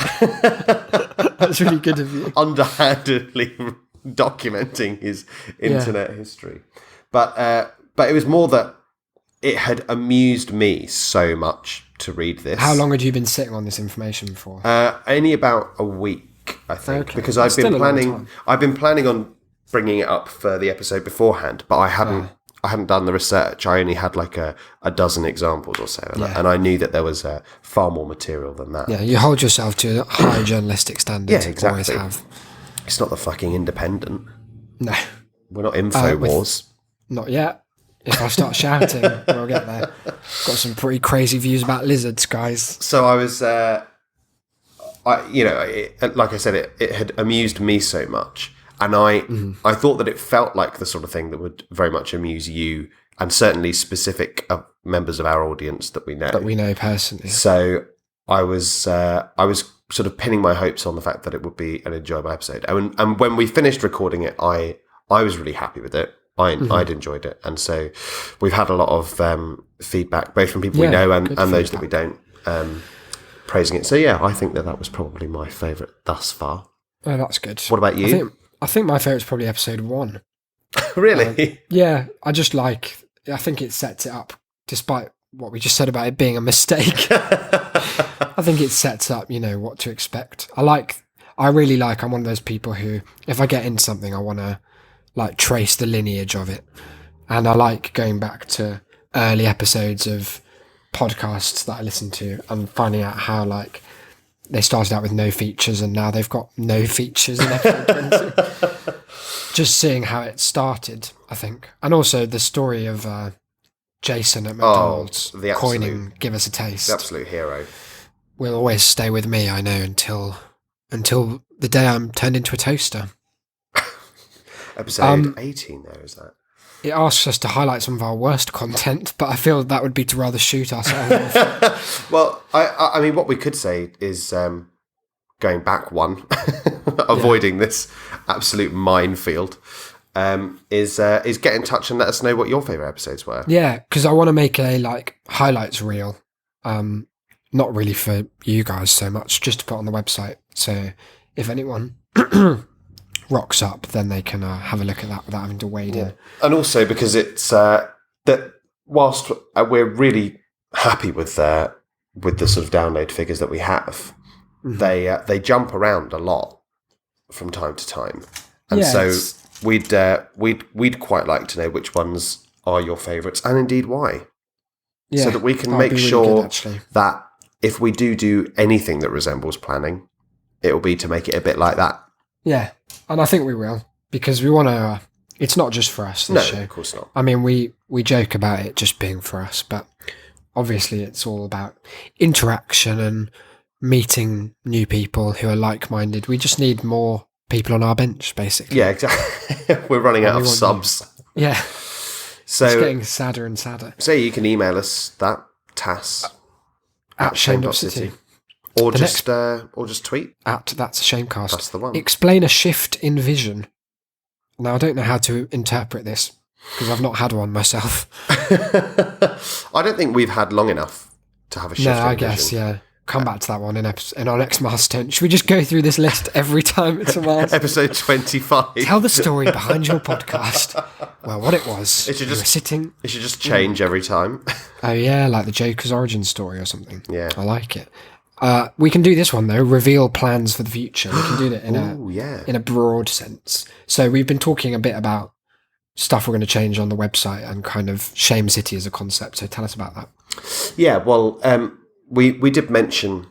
That's really good of you. Underhandedly documenting his internet history. But it was more that it had amused me so much to read this. How long had you been sitting on this information for? Only about a week, I think, Okay. because I've been planning on bringing it up for the episode beforehand, but I hadn't done the research. I only had like a dozen examples or so, and I knew that there was far more material than that. Yeah, you hold yourself to high journalistic standards. Yeah, exactly. You always have. It's not the fucking Independent. No, we're not InfoWars. Not yet. If I start shouting, we'll get there. Got some pretty crazy views about lizards, guys. So I was, like I said, it had amused me so much. And I thought that it felt like the sort of thing that would very much amuse you, and certainly specific members of our audience that we know. That we know personally. So I was sort of pinning my hopes on the fact that it would be an enjoyable episode. And when we finished recording it, I was really happy with it. I'd enjoyed it. And so we've had a lot of feedback, both from people we know and those that we don't, praising it. So yeah, I think that was probably my favourite thus far. Oh, that's good. What about you? I think my favourite's probably episode 1. Really? Yeah, I think it sets it up, despite what we just said about it being a mistake. I think it sets up, what to expect. I'm one of those people who, if I get into something, I want to trace the lineage of it. And I like going back to early episodes of podcasts that I listen to and finding out how they started out with no features and now they've got no features in episode 20. Just seeing how it started, I think. And also the story of Jason at McDonald's coining Give Us a Taste. The absolute hero. Will always stay with me, I know, until the day I'm turned into a toaster. Episode 18 there, is that? It asks us to highlight some of our worst content, but I feel that would be to rather shoot ourselves. Well, I mean, what we could say is going back one, avoiding this absolute minefield, is get in touch and let us know what your favourite episodes were. Yeah, because I want to make a highlights reel. Not really for you guys so much, just to put on the website. So if anyone rocks up, then they can have a look at that without having to wade in. And also because it's that whilst we're really happy with the sort of download figures that we have, they jump around a lot from time to time, and so we'd quite like to know which ones are your favourites and indeed why, so that we can make sure that if we do anything that resembles planning, it will be to make it a bit like that. Yeah, and I think we will, because we want to... it's not just for us, this show. No, of course not. I mean, we joke about it just being for us, but obviously it's all about interaction and meeting new people who are like-minded. We just need more people on our bench, basically. Yeah, exactly. We're running out of subs. Yeah. It's So, getting sadder and sadder. so you can email us that, Tass, At shame.city. or just tweet. At That's a Shamecast. That's the one. Explain a shift in vision. Now, I don't know how to interpret this because I've not had one myself. I don't think we've had long enough to have a shift in I vision. guess, yeah. Come back to that one in our next milestone. Should we just go through this list every time it's a milestone? Episode 25. Tell the story behind your podcast. Well, what it was. It should you were just- sitting. It should just change every time. Oh, yeah, like the Joker's origin story or something. Yeah. I like it. We can do this one, though. Reveal plans for the future. We can do that in a broad sense. So we've been talking a bit about stuff we're going to change on the website and kind of Shame City as a concept. So tell us about that. Yeah, well, we did mention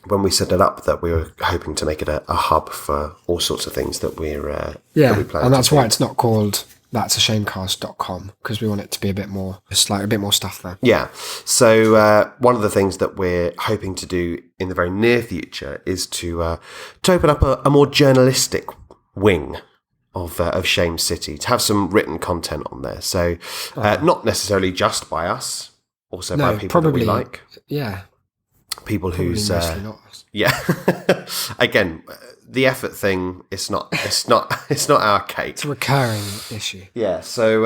when we set it up that we were hoping to make it a hub for all sorts of things that we're that we plan and that's to do. why it's not called that'sashamecast.com, because we want it to be a bit more stuff there. Yeah. So one of the things that we're hoping to do in the very near future is to open up a more journalistic wing of Shame City, to have some written content on there. So not necessarily just by us, also by people that we like. Yeah. People Probably who's mostly not us. yeah. Again, the effort thing, it's not our cake. It's a recurring issue. Yeah, so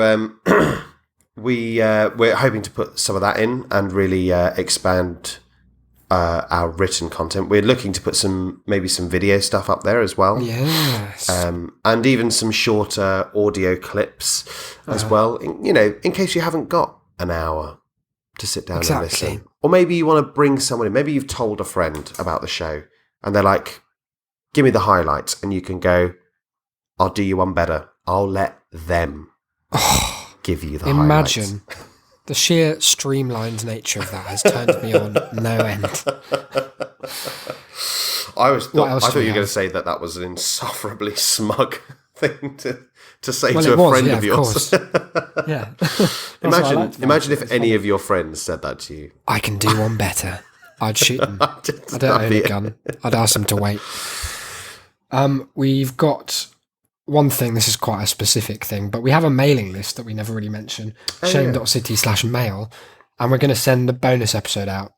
we're hoping to put some of that in and really expand our written content. We're looking to put maybe some video stuff up there as well. Yes. And even some shorter audio clips as well. In case you haven't got an hour to sit down and listen. Or maybe you want to bring someone in. Maybe you've told a friend about the show and they're like, give me the highlights, and you can go, I'll do you one better. I'll let them give you the highlights. Imagine the sheer streamlined nature of that has turned me on no end. I thought you were have? going to say that was an insufferably smug thing to say Well, to it a was, friend yeah, of yours. Yeah. That's what I liked about Imagine it. if any of your friends said that to you. I can do one better. I'd shoot them. I don't That'd own be a gun. I'd ask them to wait. We've got one thing, this is quite a specific thing, but we have a mailing list that we never really mention, shame.city/mail, and we're going to send a bonus episode out.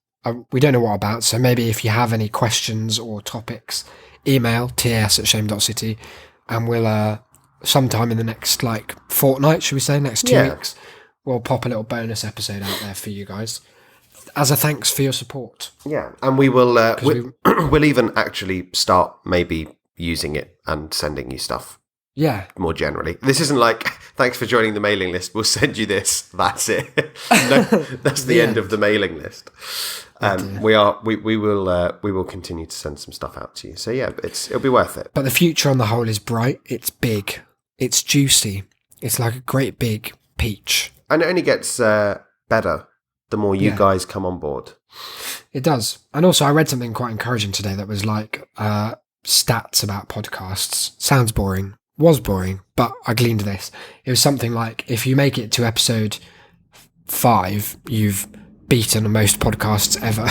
We don't know what about, so maybe if you have any questions or topics, email tas@shame.city, and we'll, sometime in the next, fortnight, should we say, next 2 weeks, we'll pop a little bonus episode out there for you guys, as a thanks for your support. Yeah, and we will. We'll even actually start maybe using it and sending you stuff. Yeah. More generally, this isn't like, thanks for joining the mailing list. We'll send you this. That's it. No, that's the end of the mailing list. We will continue to send some stuff out to you. So yeah, it'll be worth it. But the future on the whole is bright. It's big. It's juicy. It's like a great big peach. And it only gets better the more you guys come on board. It does. And also, I read something quite encouraging today that was like stats about podcasts. Sounds boring. Was boring, but I gleaned this. It was something like, if you make it to episode 5, you've beaten most podcasts ever.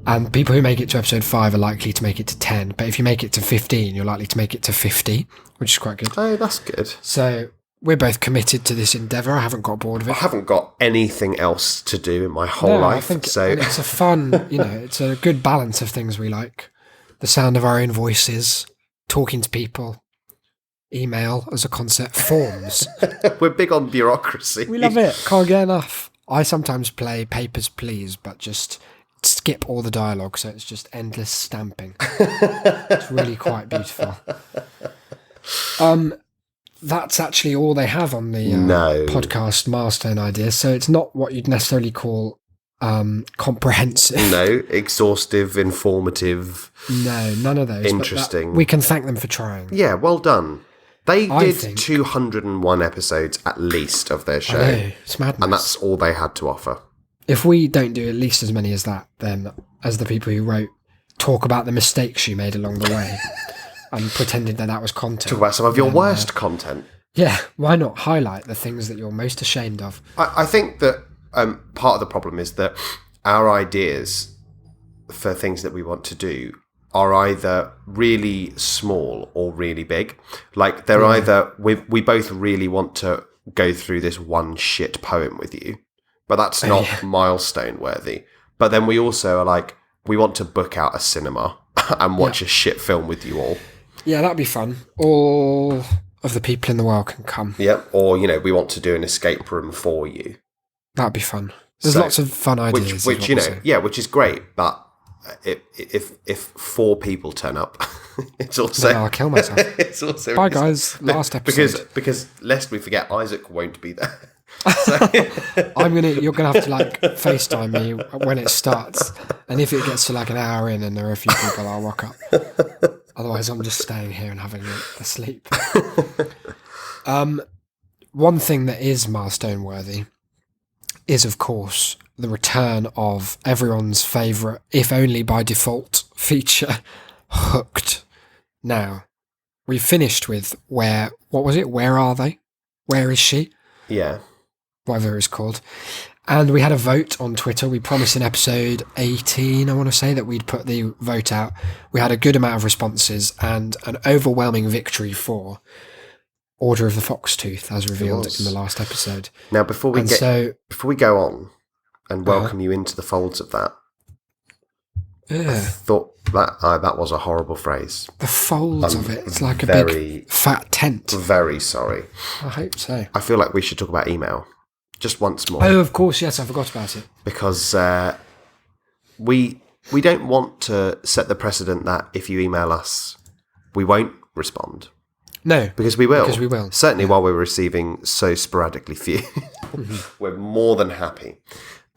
And people who make it to episode 5 are likely to make it to 10. But if you make it to 15, you're likely to make it to 50, which is quite good. Oh, that's good. So we're both committed to this endeavour. I haven't got bored of I it. haven't got anything else to do in my whole life. And it's a fun, it's a good balance of things we like. The sound of our own voices, talking to people, email as a concept, forms. We're big on bureaucracy. We love it. Can't get enough. I sometimes play Papers, Please, but just skip all the dialogue, so it's just endless stamping. It's really quite beautiful. That's actually all they have on the podcast milestone ideas, so it's not what you'd necessarily call comprehensive. No, exhaustive, informative. No, none of those. Interesting. We can thank them for trying. Yeah, well done. They I did think- 201 episodes at least of their show. I know, it's madness. And that's all they had to offer. If we don't do at least as many as that, then as the people who wrote talk about the mistakes you made along the way and pretended that was content. Talk about some of your worst content. Yeah, why not highlight the things that you're most ashamed of? I think that part of the problem is that our ideas for things that we want to do are either really small or really big. Like they're either we both really want to go through this one shit poem with you, but that's not milestone worthy. But then we also are like, we want to book out a cinema and watch a shit film with you all. Yeah, that'd be fun. All of the people in the world can come. Yep. Or, we want to do an escape room for you. That'd be fun. There's lots of fun ideas. Which which is great, but if 4 people turn up, it's also... Then I'll kill myself. It's also... Bye, guys. Last episode. Because lest we forget, Isaac won't be there. You're gonna have to FaceTime me when it starts, and if it gets to an hour in and there are a few people, I'll rock up. Otherwise, I'm just staying here and having a sleep. One thing that is milestone worthy is, of course, the return of everyone's favourite, if only by default, feature, Hooked. Now, we finished with what was it? Where are they? Where is she? Yeah. Whatever it's called. And we had a vote on Twitter. We promised in episode 18, I want to say, that we'd put the vote out. We had a good amount of responses and an overwhelming victory for Order of the Foxtooth, as revealed in the last episode. Now, before we go on and welcome you into the folds of that, I thought that was a horrible phrase. The folds of it. It's like a big fat tent. Very sorry. I hope so. I feel like we should talk about email just once more. Oh, of course, yes, I forgot about it. Because we don't want to set the precedent that if you email us, we won't respond. No. Because we will. Because we will. Certainly while we're receiving so sporadically few. We're more than happy.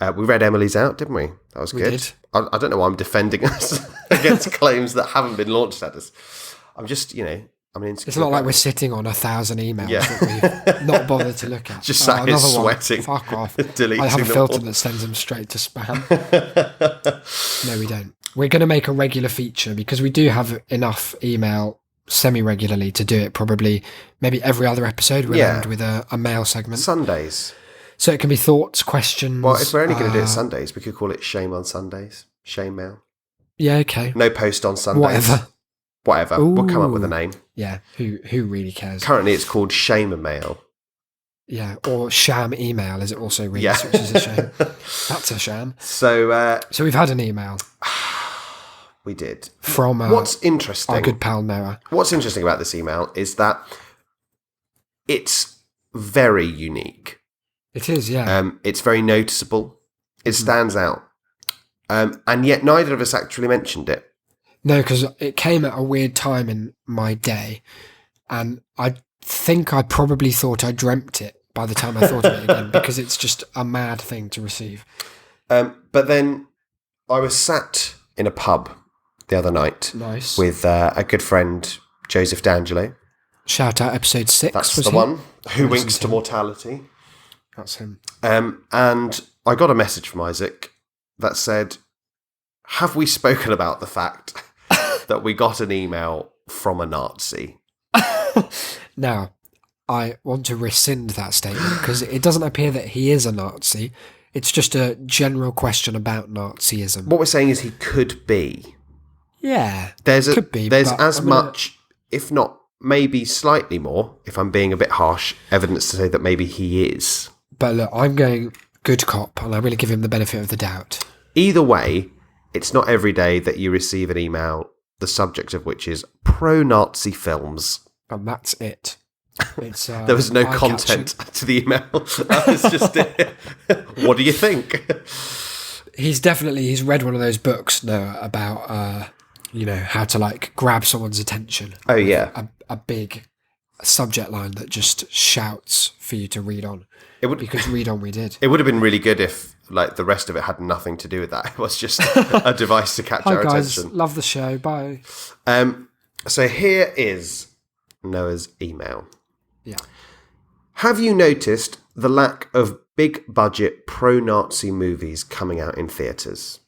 We read Emily's out, didn't we? That was good. Did. I don't know why I'm defending us against claims that haven't been launched at us. I'm just, it's not like we're sitting on 1,000 emails that we've not bothered to look at. Just sat here sweating. Fuck off. Deleting I have a them filter all. that sends them straight to spam. No, we don't. We're going to make a regular feature because we do have enough email semi-regularly to do it. Probably maybe every other episode we'll end with a mail segment. Sundays. So it can be thoughts, questions. Well, if we're only going to do it Sundays, we could call it Shame on Sundays. Shame mail. Yeah, okay. No post on Sundays. Whatever. Ooh. We'll come up with a name. Yeah, who really cares? Currently, it's called Shame Mail. Yeah, or Sham Email, as it also reads, which is a shame. That's a sham. So we've had an email. We did. From what's interesting? Our good pal Noah. What's interesting about this email is that it's very unique. It is, yeah. It's very noticeable. It stands out. And yet neither of us actually mentioned it. No, because it came at a weird time in my day. And I think I probably thought I dreamt it by the time I thought of it again, because it's just a mad thing to receive. But then I was sat in a pub the other night. Nice. With a good friend, Joseph D'Angelo. Shout out episode 6. That's the one. Who winks to mortality. That's him. And I got a message from Isaac that said, have we spoken about the fact that we got an email from a Nazi? Now, I want to rescind that statement because it doesn't appear that he is a Nazi. It's just a general question about Nazism. What we're saying is he could be. Yeah, could be. There's as much, if not maybe slightly more, if I'm being a bit harsh, evidence to say that maybe he is. But look, I'm going good cop, and I'm going to give him the benefit of the doubt. Either way, it's not every day that you receive an email, the subject of which is pro-Nazi films. And that's it. It's, there was no content to the email. That was just it. What do you think? He's read one of those books, Noah, about, how to grab someone's attention. Oh, yeah. A big subject line that just shouts for you to read on. Because read on we did. It would have been really good if the rest of it had nothing to do with that. It was just a device to catch our guys, attention. Love the show. Bye. So here is Noah's email. Yeah. Have you noticed the lack of big budget pro-Nazi movies coming out in theatres?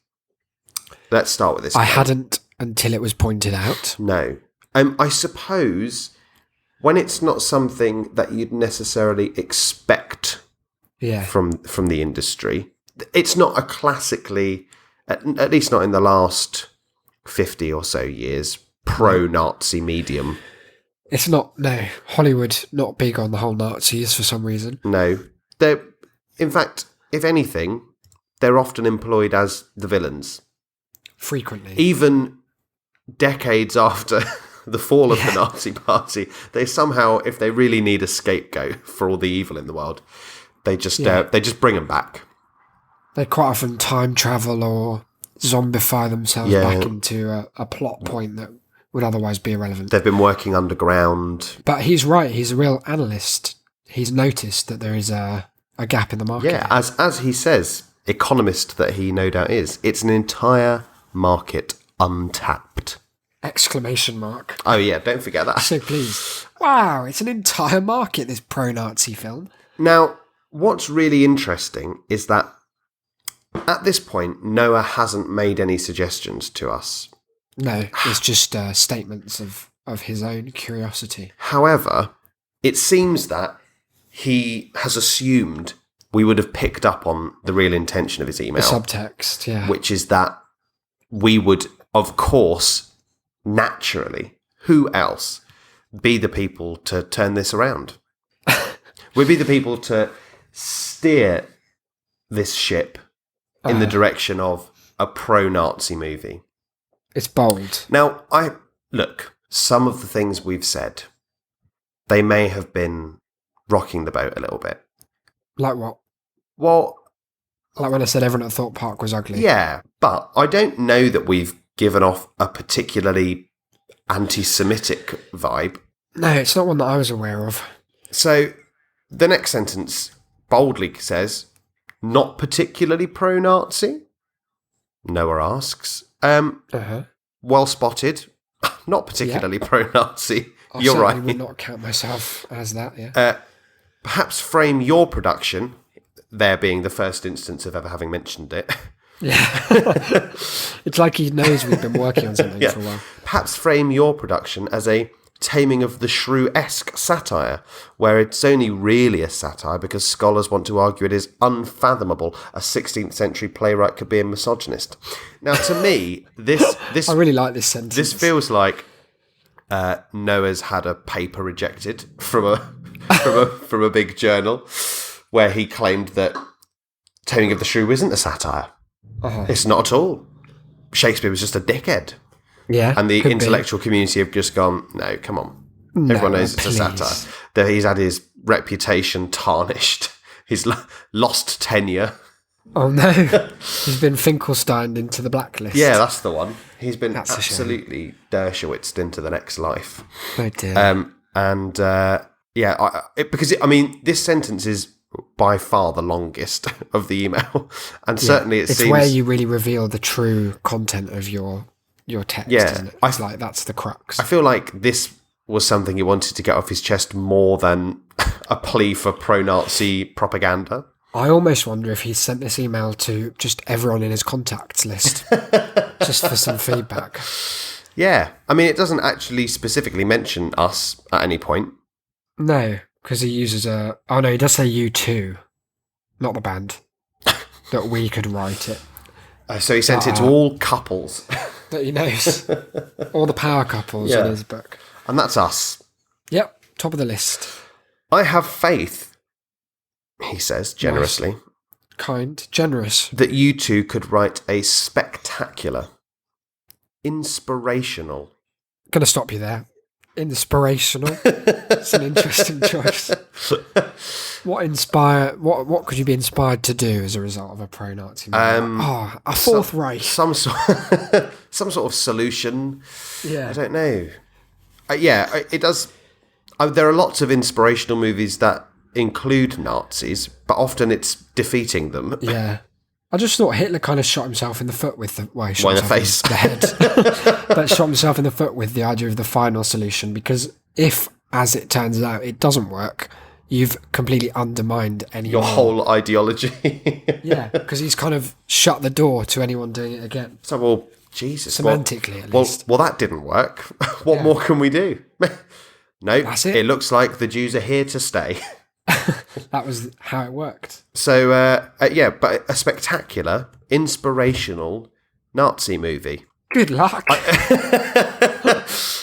Let's start with this. I hadn't until it was pointed out. No. I suppose when it's not something that you'd necessarily expect from the industry, it's not a classically, at least not in the last 50 or so years, pro-Nazi medium. It's not, no, Hollywood not big on the whole Nazis for some reason. No. They're, in fact, if anything, they're often employed as the villains. Frequently. Even decades after the fall of the Nazi Party, they somehow, if they really need a scapegoat for all the evil in the world, they just bring them back. They quite often time travel or zombify themselves back into a plot point that would otherwise be irrelevant. They've been working underground. But he's right. He's a real analyst. He's noticed that there is a gap in the market. Yeah, as he says, economist that he no doubt is, it's an entire market untapped. Exclamation mark. Oh yeah, don't forget that. So pleased. Wow, it's an entire market, this pro-Nazi film. Now, what's really interesting is that at this point, Noah hasn't made any suggestions to us. No, it's just statements of his own curiosity. However, it seems that he has assumed we would have picked up on the real intention of his email. The subtext, yeah. Which is that we would, of course, naturally, who else, be the people to turn this around? We'd be the people to steer this ship in the direction of a pro-Nazi movie. It's bold. Now, look, some of the things we've said, they may have been rocking the boat a little bit. Like what? Well, like when I said everyone at Thorpe Park was ugly. Yeah, but I don't know that we've given off a particularly anti-Semitic vibe. No, it's not one that I was aware of. So the next sentence boldly says, not particularly pro-Nazi? Noah asks. Well spotted. Not particularly pro-Nazi. You're right. I would not count myself as that, yeah. Perhaps frame your production, there being the first instance of ever having mentioned it. Yeah. It's like he knows we've been working on something for a while. Perhaps frame your production as a Taming of the Shrew-esque satire, where it's only really a satire because scholars want to argue it is unfathomable a 16th century playwright could be a misogynist. Now, to me, this I really like this sentence. This feels like Noah's had a paper rejected from a big journal where he claimed that Taming of the Shrew isn't a satire. It's not at all. Shakespeare was just a dickhead. Yeah, and the intellectual community have just gone, no, come on. Everyone knows it's a satire. That he's had his reputation tarnished. He's lost tenure. Oh no, he's been Finkelsteined into the blacklist. Yeah, that's the one. He's been absolutely Dershowitzed into the next life. Oh dear. Because this sentence is by far the longest of the email, and certainly it's seems where you really reveal the true content of your text, isn't it? It's like that's the crux. I feel like this was something he wanted to get off his chest more than a plea for pro-Nazi propaganda. I almost wonder if he sent this email to just everyone in his contacts list, just for some feedback. Yeah. I mean, it doesn't actually specifically mention us at any point. No, because he uses he does say you too, not the band, that we could write it. So he sent it to all couples. That he knows. All the power couples in his book. And that's us. Yep, top of the list. I have faith, he says generously. Nice. Kind, generous. That you two could write a spectacular, inspirational. Going to stop you there. Inspirational. It's an interesting choice. What could you be inspired to do as a result of a pro-Nazi movie? A Fourth Reich. Some sort of solution. Yeah. I don't know. It does. There are lots of inspirational movies that include Nazis, but often it's defeating them. Yeah. I just thought Hitler kind of shot himself in the foot with the face. The head. But shot himself in the foot with the idea of the final solution, because if, as it turns out, it doesn't work, you've completely undermined your whole ideology. Yeah, because he's kind of shut the door to anyone doing it again. So, well, Jesus. Semantically, at least. Well, that didn't work. What more can we do? No, that's it. It looks like the Jews are here to stay. That was how it worked. So, but a spectacular, inspirational Nazi movie. Good luck.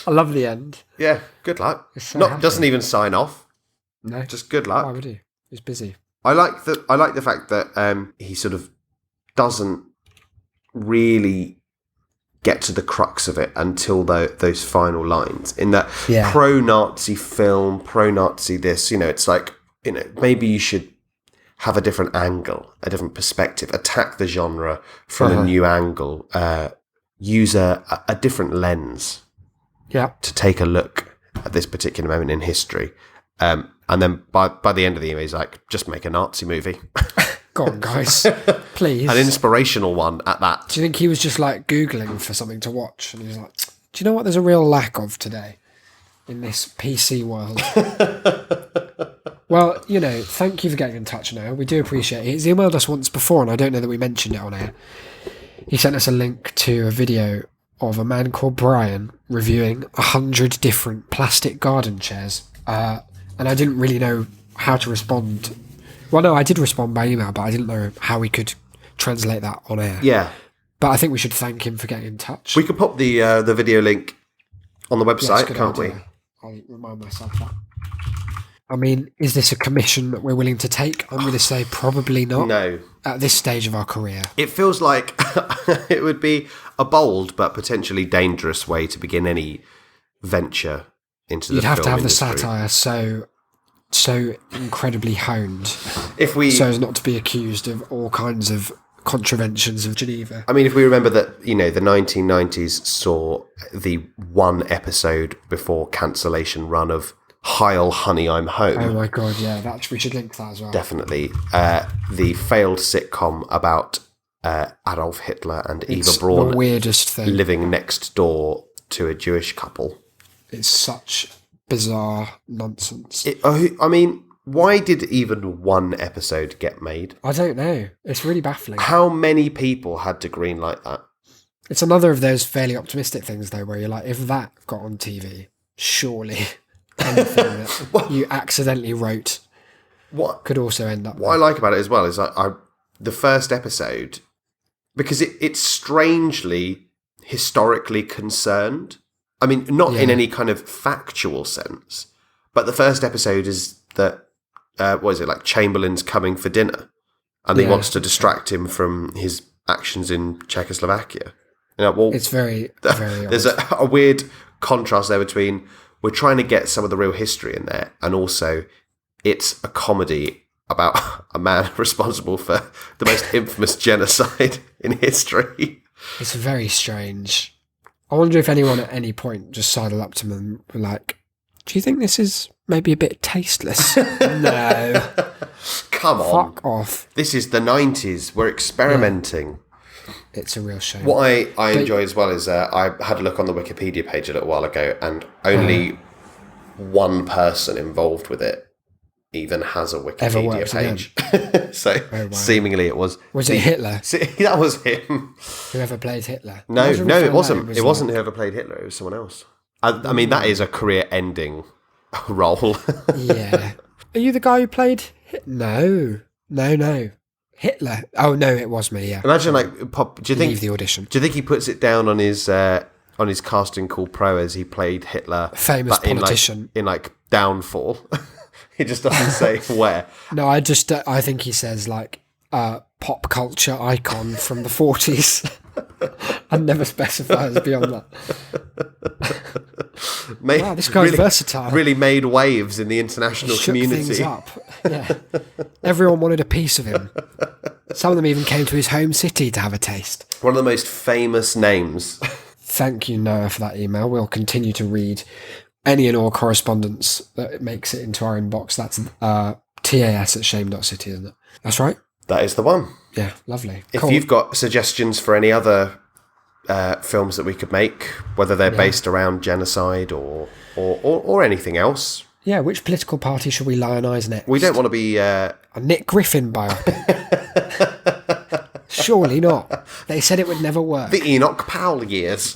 I love the end. Yeah, good luck. So Not happy. doesn't even sign off. No, Just good why luck. would he? He's busy. I like the fact that he sort of doesn't really get to the crux of it until those final lines. In that pro-Nazi film, pro-Nazi this, it's like, maybe you should have a different angle, a different perspective, attack the genre from a new angle, use a different lens to take a look at this particular moment in history. And then by the end of the email, he's like, just make a Nazi movie. Go on, guys. Please. An inspirational one at that. Do you think he was just like Googling for something to watch? And he was like, do you know what there's a real lack of today in this PC world? Well, thank you for getting in touch now. We do appreciate it. He's emailed us once before, and I don't know that we mentioned it on air. He sent us a link to a video of a man called Brian reviewing 100 different plastic garden chairs. And I didn't really know how to respond. Well, no, I did respond by email, but I didn't know how we could translate that on air. Yeah. But I think we should thank him for getting in touch. We could pop the video link on the website, can't we? I'll remind myself that. I mean, is this a commission that we're willing to take? I'm going to say probably not. No. At this stage of our career. It feels like it would be a bold but potentially dangerous way to begin any venture into the You'd have to have industry. the satire so incredibly honed so as not to be accused of all kinds of contraventions of Geneva. I mean, if we remember that, the 1990s saw the one episode before cancellation run of Heil, Honey, I'm Home. Oh my God, yeah, we should link that as well. Definitely. The failed sitcom about Adolf Hitler and Eva It's Braun the weirdest thing. living next door to a Jewish couple. It's such bizarre nonsense. I mean, why did even one episode get made? I don't know. It's really baffling. How many people had to greenlight that? It's another of those fairly optimistic things, though, where you're like, if that got on TV, surely anything that you accidentally wrote could also end up. What I like about it as well is the first episode, because it's strangely historically concerned. I mean, not in any kind of factual sense, but the first episode is that, like Chamberlain's coming for dinner and he wants to distract him from his actions in Czechoslovakia. It's very, very there's odd. a weird contrast there between we're trying to get some of the real history in there and also it's a comedy about a man responsible for the most infamous genocide in history. It's very strange. I wonder if anyone at any point just sidled up to them and were like, do you think this is maybe a bit tasteless? No. Come on. Fuck off. This is the 90s. We're experimenting. It's a real shame. What I enjoy as well is I had a look on the Wikipedia page a little while ago and only one person involved with it even has a Wikipedia page. So seemingly it was... Was it Hitler? That was him. Whoever played Hitler? No, it wasn't. It wasn't whoever played Hitler. It was someone else. I mean, that is a career-ending role. Yeah. Are you the guy who played No. Hitler. Oh, no, it was me, yeah. Imagine, like, Pop, do you think... Leave the audition. Do you think he puts it down on his casting call pro as he played Hitler? Famous politician. In Downfall. He just doesn't say where. No, I think he says, like, pop culture icon from the 40s. I'd never specifies beyond that. Wow, this guy's versatile. Really made waves in the international community. Things up. Yeah. Everyone wanted a piece of him. Some of them even came to his home city to have a taste. One of the most famous names. Thank you, Noah, for that email. We'll continue to read any and all correspondence that makes it into our inbox. That's tas@shame.city, isn't it? That's right? That is the one. Yeah, lovely. If Cool. you've got suggestions for any other films that we could make, whether they're based around genocide or anything else. Yeah, which political party should we lionise next? We don't want to be... A Nick Griffin biopic. Surely not. They said it would never work. The Enoch Powell years.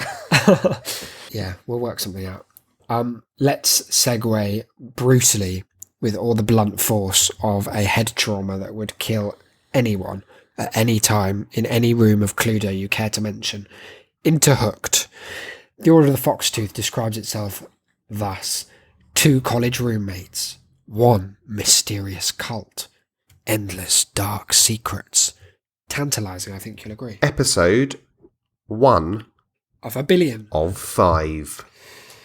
Yeah, we'll work something out. Let's segue brutally with all the blunt force of a head trauma that would kill anyone at any time in any room of Cluedo you care to mention into Hooked. The Order of the Foxtooth describes itself thus: 2 college roommates, 1 mysterious cult, endless dark secrets. Tantalising, I think you'll agree. Episode 1 Of a billion. of 5.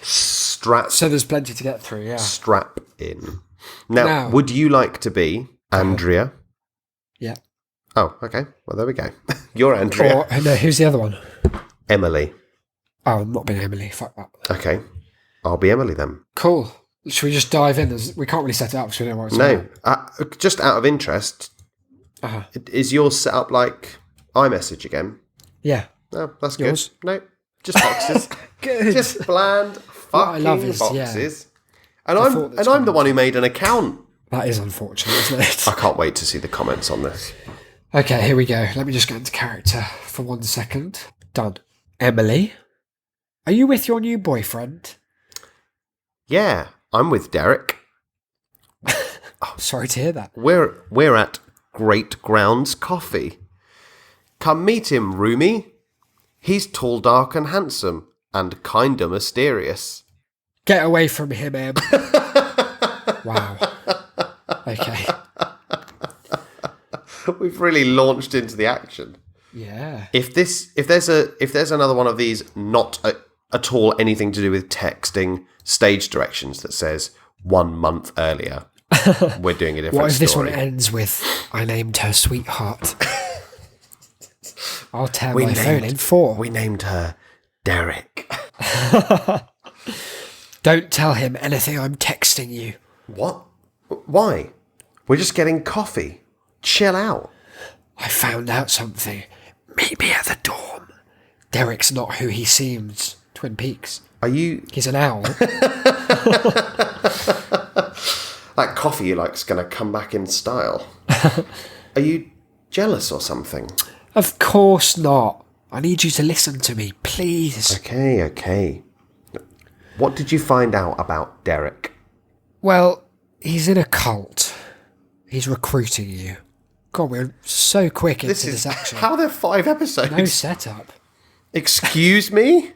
Strap So there's plenty to get through, yeah. strap in. Now, Now- would you like to be Andrea? Yeah. Oh, okay. Well, there we go. You're Andrea. Or, no, who's the other one? Emily. Oh, I'm not being Emily. Fuck that. Okay. I'll be Emily then. Cool. Should we just dive in? We can't really set it up because we don't know what it's No. Just out of interest, Uh-huh. is yours set up like iMessage again? Yeah. No, that's Yours? good. No, just boxes. Good. Just bland What I fucking love is, boxes. And thought I'm that's the one who made an account. That is unfortunate, isn't it? I can't wait to see the comments on this. Okay, here we go. Let me just get into character for 1 second. Done. Emily, are you with your new boyfriend? Yeah, I'm with Derek. Sorry to hear that. We're at Great Grounds Coffee. Come meet him, roomie. He's tall, dark, and handsome, and kinda mysterious. Get away from him, Em. Wow. Okay. We've really launched into the action. Yeah. If there's another one of these not at all anything to do with texting stage directions that says 1 month earlier, we're doing a different What if this story. one ends with, I named her sweetheart? I'll tear my phone in 4. We named her Derek. Don't tell him anything I'm texting you. What? Why? We're just getting coffee. Chill out. I found out something. Meet me at the dorm. Derek's not who he seems. Twin Peaks. Are you... He's an owl. That coffee you like's going to come back in style. Are you jealous or something? Of course not. I need you to listen to me, please. Okay. What did you find out about Derek? Well, he's in a cult. He's recruiting you. God, we're so quick into this action. How are there 5 episodes? No setup. Excuse me?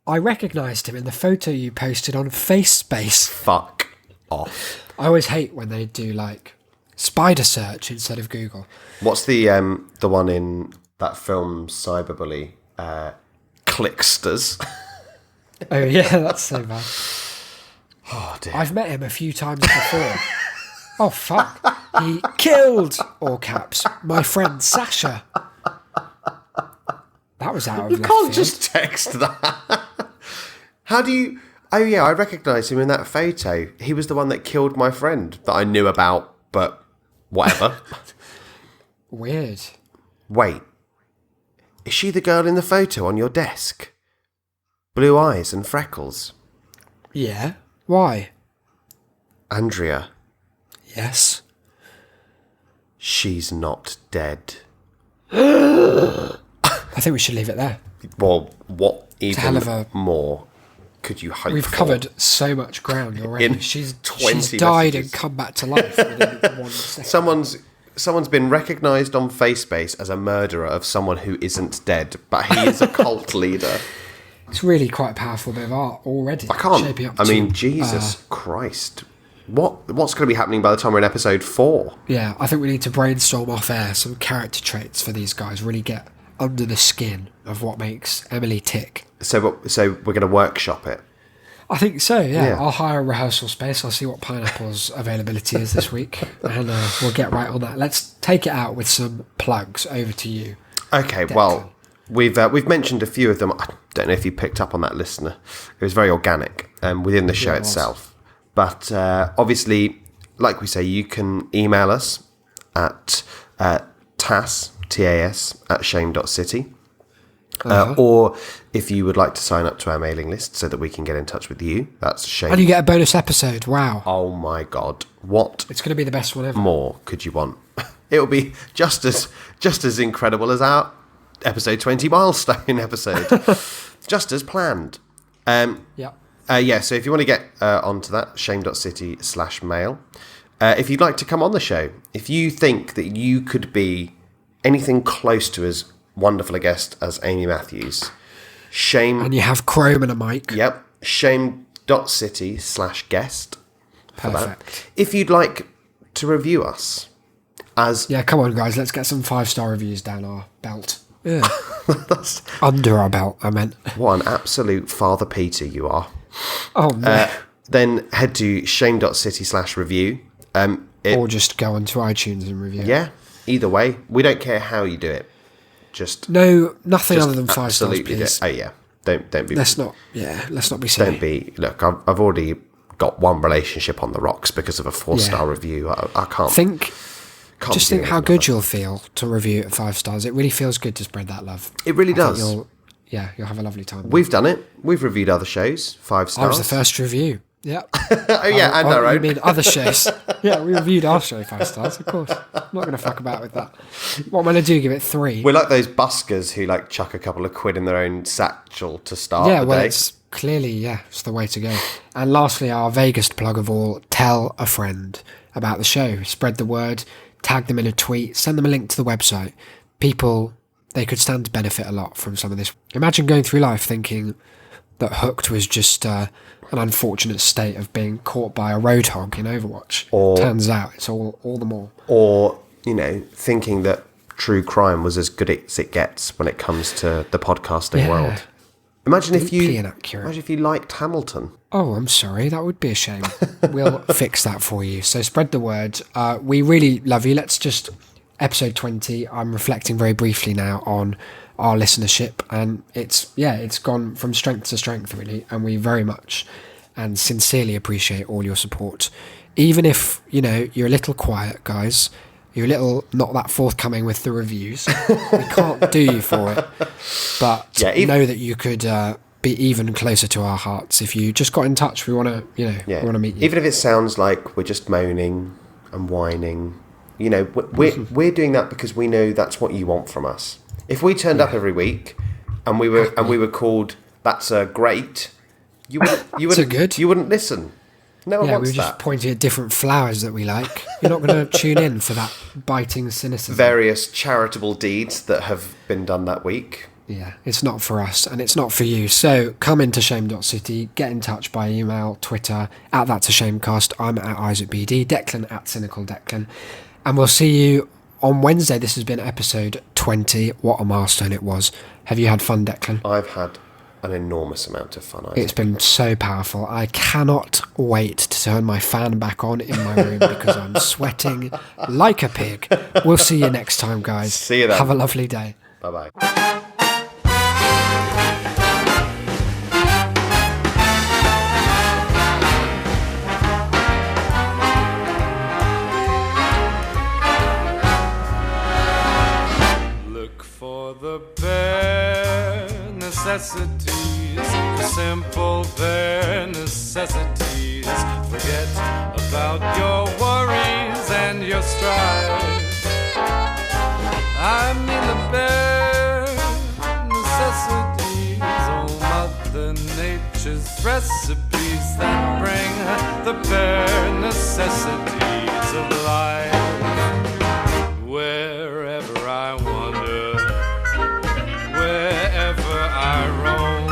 I recognised him in the photo you posted on FaceSpace. Fuck off. I always hate when they do, like, spider search instead of Google. What's the one in that film Cyberbully? Clicksters. Oh, yeah, that's so bad. Oh dear. I've met him a few times before. Oh, fuck. He killed, all caps, my friend Sasha. That was out of left Can't field. just text that. How do you... Oh yeah, I recognise him in that photo. He was the one that killed my friend that I knew about, but whatever. Weird. Wait. Is she the girl in the photo on your desk? Blue eyes and freckles. Yeah. Why? Andrea, Yes. she's not dead. I think we should leave it there. Well, what even hell of a- more could you hope We've for? covered so much ground already. In She's 20 died messages. and come back to life within 1 second. Someone's been recognised on FaceSpace as a murderer of someone who isn't dead, but he is a cult leader. It's really quite a powerful bit of art already. I can't. Shaping up I to, mean, Jesus Christ. What's going to be happening by the time we're in episode 4? Yeah, I think we need to brainstorm off air some character traits for these guys. Really get under the skin of what makes Emily tick. So we're going to workshop it. I think so, yeah. Yeah. I'll hire a rehearsal space. I'll see what Pineapple's availability is this week. And we'll get right on that. Let's take it out with some plugs. Over to you. Okay, well, we've mentioned a few of them. I don't know if you picked up on that, listener. It was very organic within the show it was. itself. But obviously, like we say, you can email us at tas, T-A-S, at shame.city. Or if you would like to sign up to our mailing list so that we can get in touch with you, that's shame. And you get a bonus episode. Wow. Oh my God. What It's going to be the best one ever. more could you want? It'll be just as incredible as our episode 20 milestone episode. Just as planned. Yeah. So if you want to get onto that, shame.city/mail. If you'd like to come on the show, if you think that you could be anything close to as wonderful a guest as Amy Matthews, Shame. And you have Chrome and a mic. Yep. Shame.city/guest. Perfect. If you'd like to review us as... Yeah, come on, guys. Let's get some 5-star reviews down our belt. Yeah. Under our belt, I meant. What an absolute Father Peter you are. Oh, no. Then head to shame.city/review. Or just go onto iTunes and review. Yeah, either way. We don't care how you do it. Just no, nothing just other than 5 stars, please. Oh yeah, don't be. Let's not be silly. Don't be. Look, I've already got one relationship on the rocks because of a 4-star review. I can't think do how anything good like you'll feel to review at 5 stars. It really feels good to spread that love. It really I think does. You'll have a lovely time. We've done it. We've reviewed other shows, 5 stars. I was the first review. Yeah. Oh yeah, and our You own. mean other shows? Yeah, we reviewed our show 5 stars, of course. I'm not going to fuck about with that. What I'm going to do, give it 3. We're like those buskers who like chuck a couple of quid in their own satchel to start the day. It's clearly, it's the way to go. And lastly, our vaguest plug of all, tell a friend about the show. Spread the word, tag them in a tweet, send them a link to the website. People, they could stand to benefit a lot from some of this. Imagine going through life thinking that Hooked was just an unfortunate state of being caught by a roadhog in Overwatch. Turns out it's all the more. Or, thinking that true crime was as good as it gets when it comes to the podcasting world. Imagine if you liked Hamilton. Oh, I'm sorry. That would be a shame. We'll fix that for you. So spread the word. We really love you. Let's just... Episode 20, I'm reflecting very briefly now on our listenership, and it's gone from strength to strength, really, and we very much and sincerely appreciate all your support. Even if, you're a little quiet, guys, you're a little not that forthcoming with the reviews, we can't do you for it, but know that you could be even closer to our hearts if you just got in touch. We want to, we want to meet you. Even if it sounds like we're just moaning and whining, we're doing that because we know that's what you want from us. If we turned up every week and we were called "That's a great," you wouldn't listen. No one wants we were just pointing at different flowers that we like. You're not going to tune in for that biting cynicism. Various charitable deeds that have been done that week. Yeah, it's not for us and it's not for you. So come into shame.city, get in touch by email, Twitter, at That's a Shamecast. I'm at IsaacBD, Declan at Cynical Declan. And we'll see you on Wednesday. This has been episode 20. What a milestone it was. Have you had fun, Declan? I've had an enormous amount of fun, Isaac. It's been so powerful. I cannot wait to turn my fan back on in my room because I'm sweating like a pig. We'll see you next time, guys. See you then. Have a lovely day. Bye-bye. The bare necessities, the simple bare necessities. Forget about your worries and your strife. I mean the bare necessities, oh Mother Nature's recipes that bring the bare necessities of life. Wherever I wander, wherever I roam,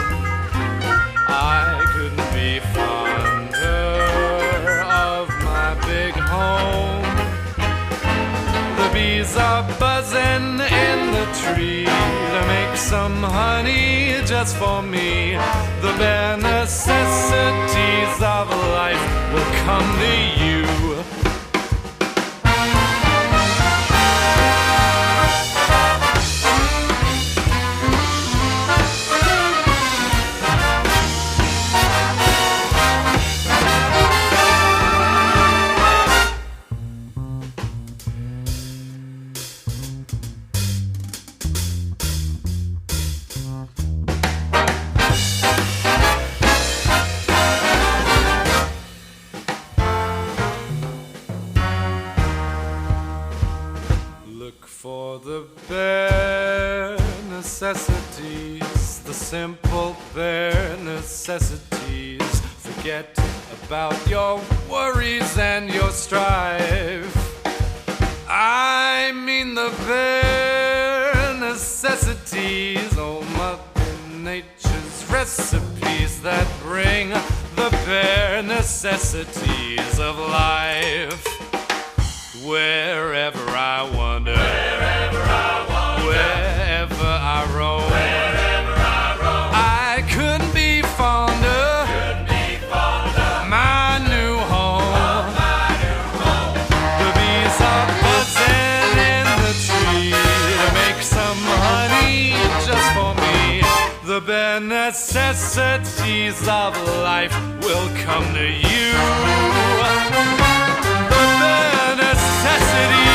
I couldn't be fonder of my big home. The bees are buzzing in the tree to make some honey just for me. The bare necessities of life will come to you. For the bare necessities, the simple bare necessities. Forget about your worries and your strife. I mean the bare necessities, oh Mother Nature recipes that bring the bare necessities of life. Wherever I wander, wherever I roam, I couldn't be fonder, my new home. The bees are buzzing in the tree to make some honey just for me. The bare necessities of life will come to you. The bare necessities